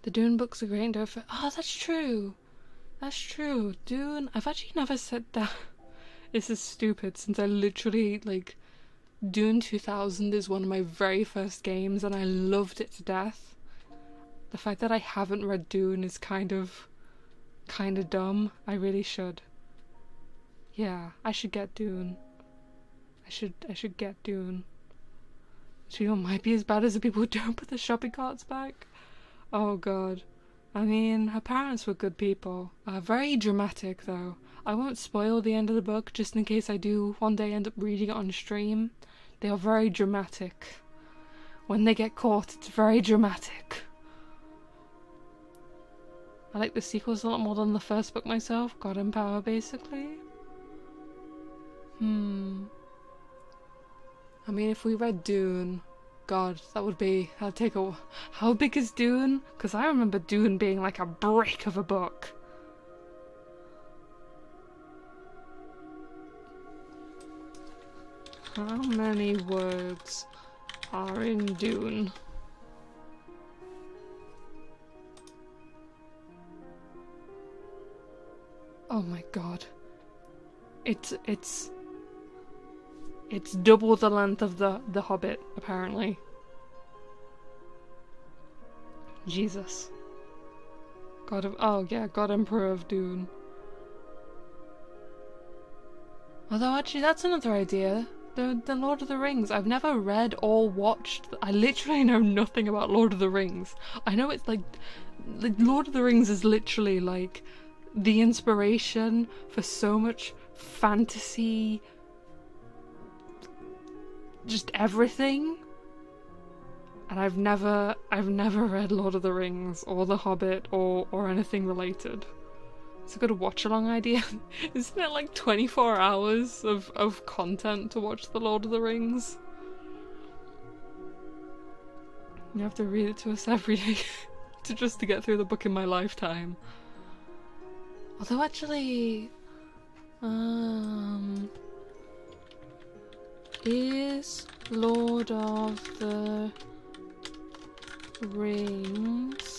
The Dune books are great. Oh, that's true. That's true. Dune. I've actually never said that. This is stupid, since I literally, like, Dune 2000 is one of my very first games, and I loved it to death. The fact that I haven't read Dune is kind of dumb. I really should. Yeah, I should get Dune. I should get Dune. It might be as bad as the people who don't put the shopping carts back. Oh god. I mean, her parents were good people. Very dramatic, though. I won't spoil the end of the book, just in case I do one day end up reading it on stream. They are very dramatic. When they get caught, it's very dramatic. I like the sequels a lot more than the first book myself. God in Power, basically. I mean, if we read Dune, God, that'd take a... How big is Dune? Because I remember Dune being like a brick of a book. How many words are in Dune? Oh my god. It's double the length of the Hobbit, apparently. Jesus. God Emperor of Dune. Although actually that's another idea. The Lord of the Rings. I've never read or watched. I literally know nothing about Lord of the Rings. I know it's like Lord of the Rings is literally like the inspiration for so much fantasy, just everything. And I've never read Lord of the Rings or The Hobbit or anything related. It's a good watch-along idea. Isn't it like 24 hours of content to watch The Lord of the Rings? You have to read it to us every day to get through the book in my lifetime. Although actually... is Lord of the Rings...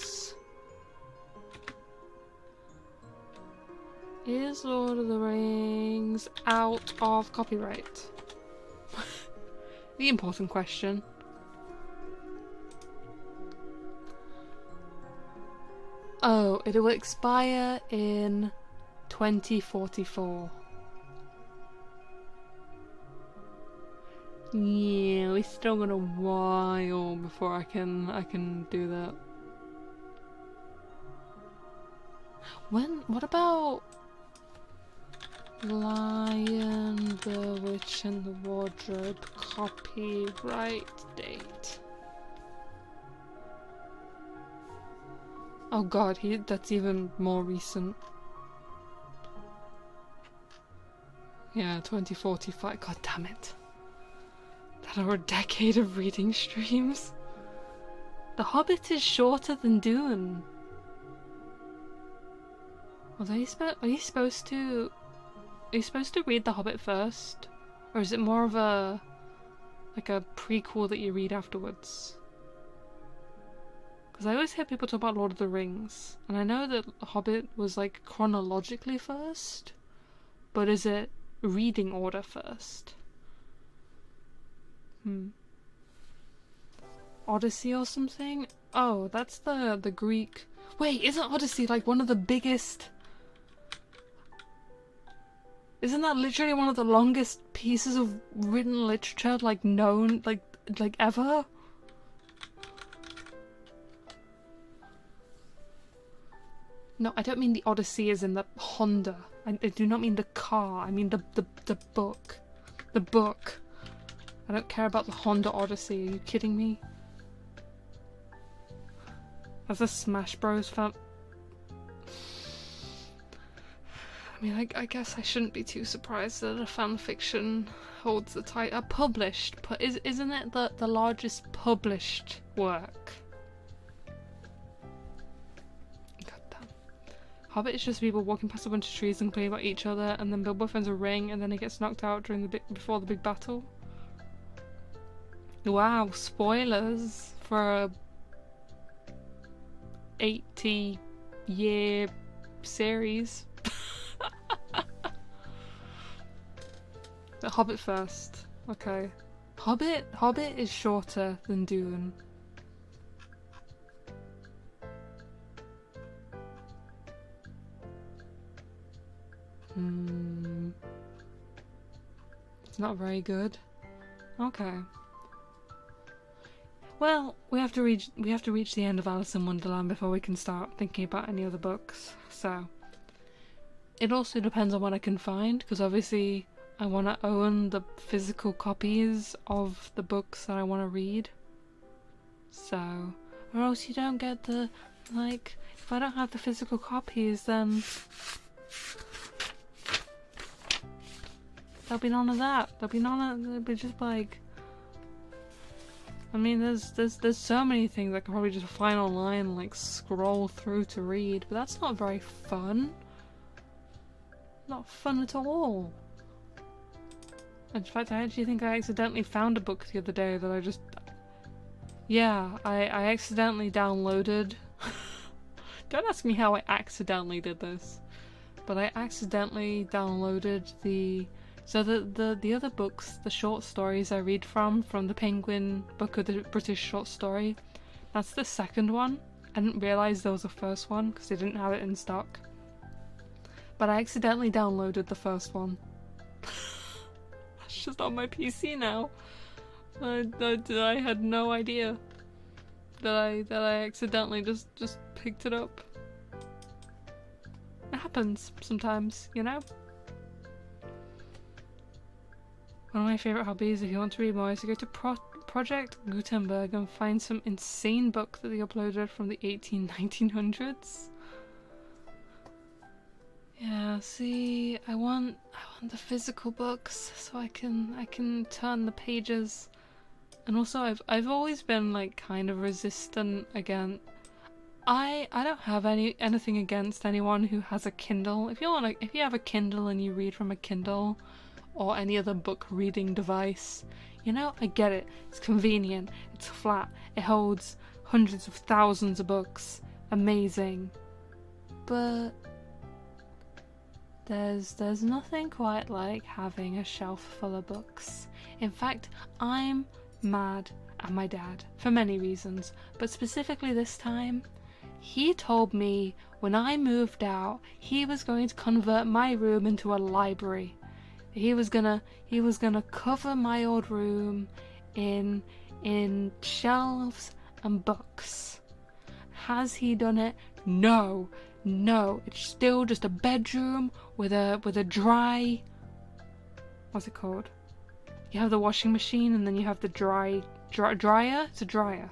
Is Lord of the Rings out of copyright? The important question. Oh, it will expire in 2044. Yeah, we still got a while before I can do that. What about Lion, the Witch and the Wardrobe copyright date? Oh god, that's even more recent. Yeah, 2045. God damn it. That are a decade of reading streams. The Hobbit is shorter than Dune. Well, are you supposed to read The Hobbit first? Or is it more of a prequel that you read afterwards? Because I always hear people talk about Lord of the Rings, and I know that The Hobbit was like chronologically first, but is it reading order first? Odyssey or something? Oh, that's the Greek. Wait, isn't Odyssey like one of the biggest? Isn't that literally one of the longest pieces of written literature like known like ever? No, I don't mean the Odyssey as in the Honda. I do not mean the car. I mean the book. The book. I don't care about the Honda Odyssey. Are you kidding me? As a Smash Bros fan. I mean, I guess I shouldn't be too surprised that a fan fiction holds the title. Published, but isn't it the largest published work? God damn. Hobbit is just people walking past a bunch of trees and complaining about each other, and then Bilbo finds a ring, and then he gets knocked out before the big battle. Wow, spoilers for a 80-year series. The Hobbit first. Okay. Hobbit is shorter than Dune. It's not very good. Okay. Well, we have to reach the end of Alice in Wonderland before we can start thinking about any other books. So it also depends on what I can find, because obviously I want to own the physical copies of the books that I want to read. So, or else you don't get the, like, if I don't have the physical copies, then there'll be none of that. There'll be just like, I mean, there's so many things I could probably just find online and like scroll through to read, but that's not very fun. Not fun at all. In fact, I actually think I accidentally found a book the other day that I just... Yeah, I accidentally downloaded... Don't ask me how I accidentally did this. But I accidentally downloaded the... So the other books, the short stories I read from the Penguin Book of the British Short Story, that's the second one. I didn't realise there was a first one because they didn't have it in stock. But I accidentally downloaded the first one. It's just on my PC now. I had no idea that I accidentally just picked it up. It happens sometimes, you know? One of my favourite hobbies, if you want to read more, is to go to Project Gutenberg and find some insane book that they uploaded from the 1900s. Yeah, see, I want the physical books so I can turn the pages. And also I've always been like kind of resistant against... I don't have anything against anyone who has a Kindle. If you have a Kindle and you read from a Kindle or any other book reading device, you know, I get it. It's convenient, it's flat, it holds hundreds of thousands of books. Amazing. But there's nothing quite like having a shelf full of books. In fact, I'm mad at my dad for many reasons, but specifically this time, he told me when I moved out, he was going to convert my room into a library. He was gonna cover my old room in shelves and books. Has he done it? No, it's still just a bedroom with a dry... What's it called? You have the washing machine and then you have the dryer? It's a dryer.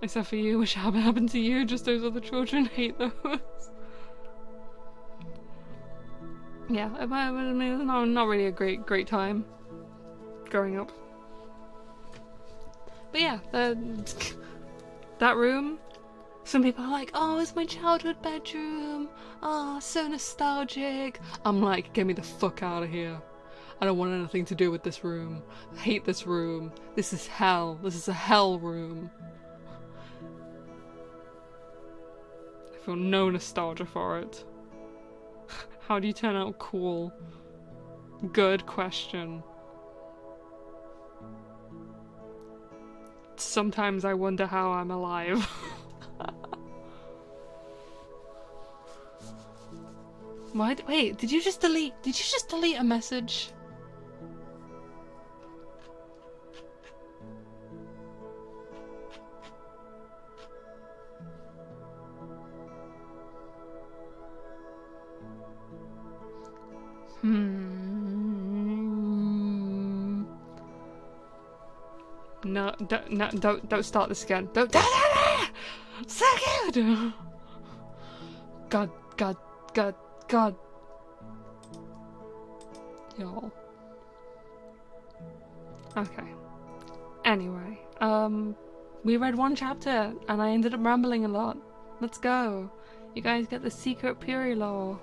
Except for you, which happened to you, just those other children hate those. Yeah, I mean, it's not really a great time growing up. But yeah, that room, some people are like, oh, it's my childhood bedroom, oh, so nostalgic. I'm like, get me the fuck out of here. I don't want anything to do with this room. I hate this room. This is hell. This is a hell room. I feel no nostalgia for it. How do you turn out cool? Good question. Sometimes I wonder how I'm alive. Wait, did you just delete a message? No, don't start this again. Don't. So good. God. Y'all. Okay. Anyway, we read one chapter and I ended up rambling a lot. Let's go. You guys get the secret Puri lore.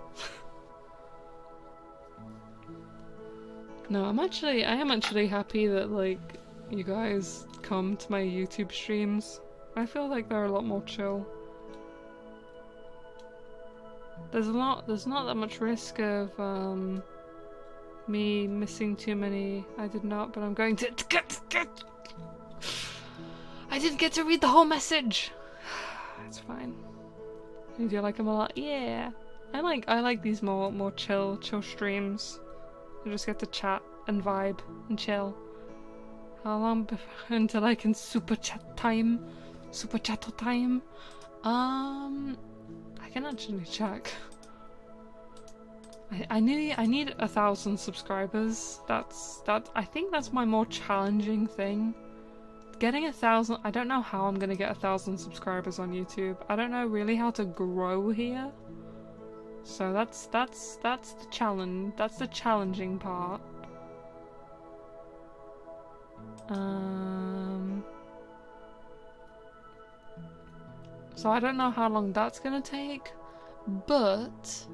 No, I am actually happy that, like, you guys come to my YouTube streams. I feel like they're a lot more chill. There's not that much risk of me missing too many. I did not, but I'm going to I didn't get to read the whole message. It's fine. Do you like them a lot? Yeah. I like these more chill streams. I just get to chat and vibe and chill. How long until I can super chat time? Super chatto time? I can actually check. I need 1,000 subscribers. I think that's my more challenging thing. Getting 1,000. I don't know how I'm gonna get 1,000 subscribers on YouTube. I don't know really how to grow here. So that's the challenge. That's the challenging part. So I don't know how long that's gonna take, but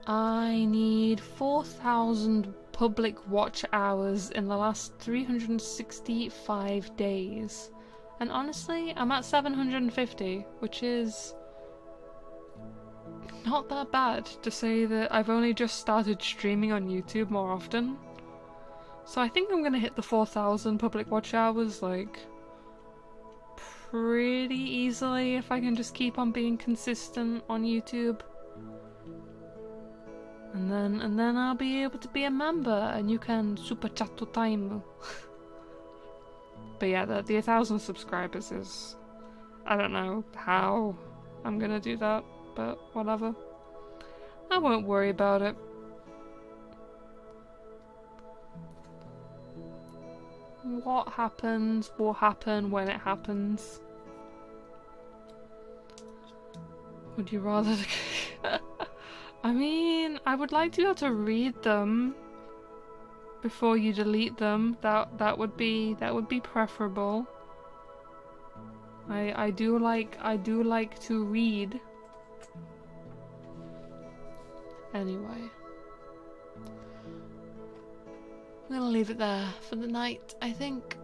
I need 4,000 public watch hours in the last 365 days. And honestly, I'm at 750, which is not that bad to say that I've only just started streaming on YouTube more often. So I think I'm gonna hit the 4,000 public watch hours, like, pretty easily if I can just keep on being consistent on YouTube. And then I'll be able to be a member and you can super chat to time. But yeah, the 1,000 subscribers is, I don't know how I'm gonna do that, but whatever. I won't worry about it. What happens will happen when it happens. Would you rather... I mean, I would like to be able to read them before you delete them. That would be preferable. I do like to read. Anyway. I'm gonna leave it there for the night, I think.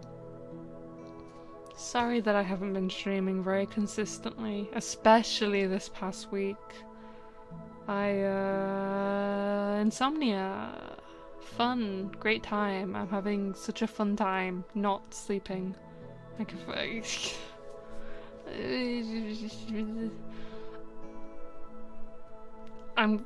Sorry that I haven't been streaming very consistently, especially this past week. Insomnia. Fun. Great time. I'm having such a fun time not sleeping. Like I'm...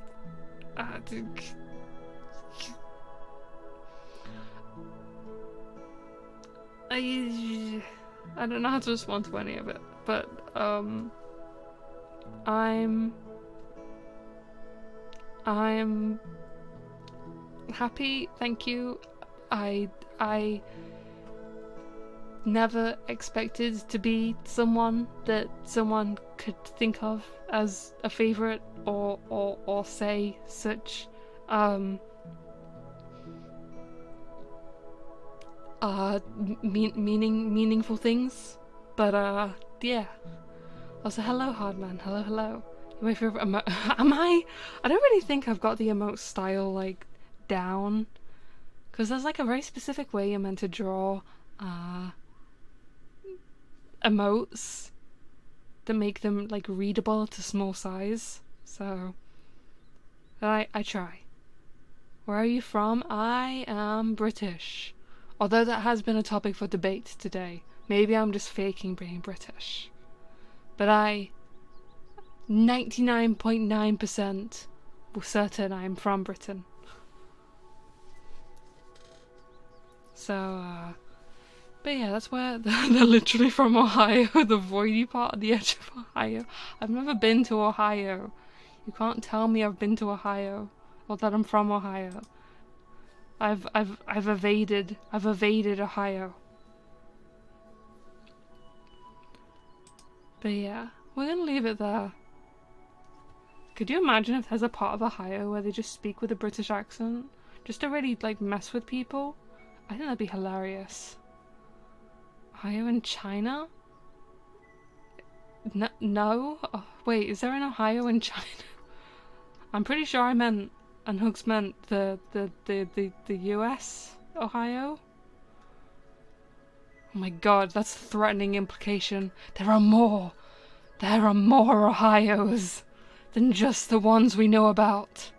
I don't know how to respond to any of it, but I'm happy, thank you. never expected to be someone that someone could think of as a favorite or say such meaningful things. But yeah. Also, hello Hardman, hello. You're my favorite am I don't really think I've got the emote style like down, because there's like a very specific way you're meant to draw emotes that make them like readable to small size. So I try. Where are you from? I am British, although that has been a topic for debate today. Maybe I'm just faking being British, but I 99.9% certain I'm from Britain. So but yeah, that's where they're literally from Ohio, the voidy part of the edge of Ohio. I've never been to Ohio. You can't tell me I've been to Ohio or that I'm from Ohio. I've evaded Ohio. But yeah, we're gonna leave it there. Could you imagine if there's a part of Ohio where they just speak with a British accent? Just to really like mess with people? I think that'd be hilarious. Ohio in China? No? Oh, wait, is there an Ohio in China? I'm pretty sure I meant, and Hugs meant the US Ohio? Oh my god, that's a threatening implication. There are more Ohios than just the ones we know about.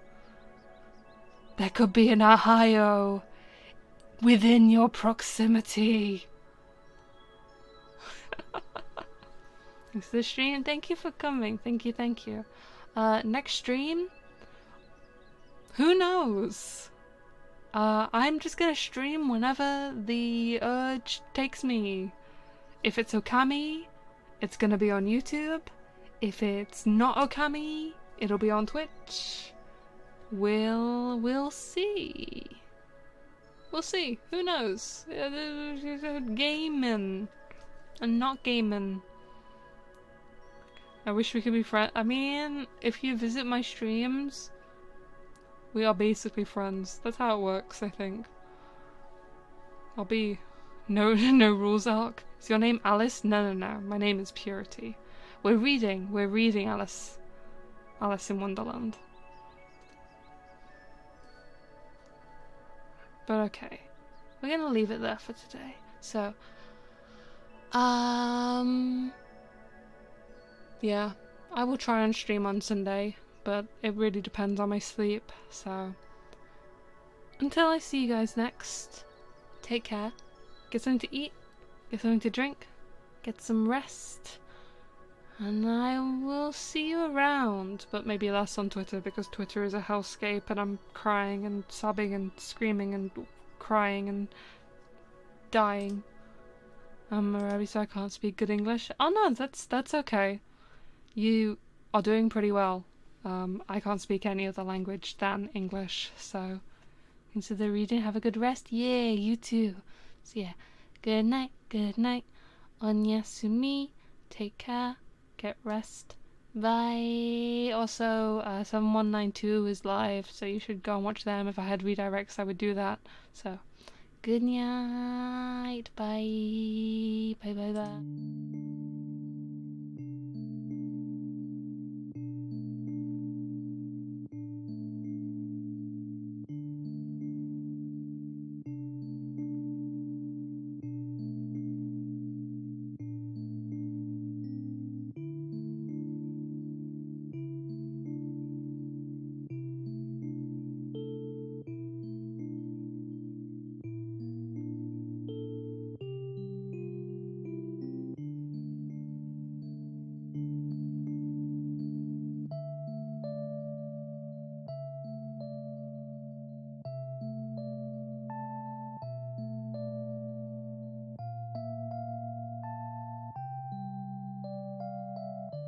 There could be an Ohio within your proximity. Thanks for the stream. Thank you for coming. Thank you. Next stream? Who knows? I'm just gonna stream whenever the urge takes me. If it's Okami, it's gonna be on YouTube. If it's not Okami, it'll be on Twitch. We'll see. We'll see. Who knows? Gaming and not gaming. I wish we could be friends. I mean, if you visit my streams, we are basically friends. That's how it works, I think. I'll be no rules arc. Is your name Alice? No. My name is Purity. We're reading Alice in Wonderland. But okay, we're gonna leave it there for today. So, yeah, I will try and stream on Sunday, but it really depends on my sleep. So, until I see you guys next, take care, get something to eat, get something to drink, get some rest, and I will see you around, but maybe less on Twitter, because Twitter is a hellscape and I'm crying and sobbing and screaming and crying and dying. I'm Arabic, so I can't speak good English. Oh no, that's okay. You are doing pretty well. I can't speak any other language than English, so consider reading. Have a good rest. Yeah, you too. So yeah, good night. Onyasumi. Take care. Get rest. Bye. Also, 7192 is live, so you should go and watch them. If I had redirects, I would do that. So, good night. Bye. Bye.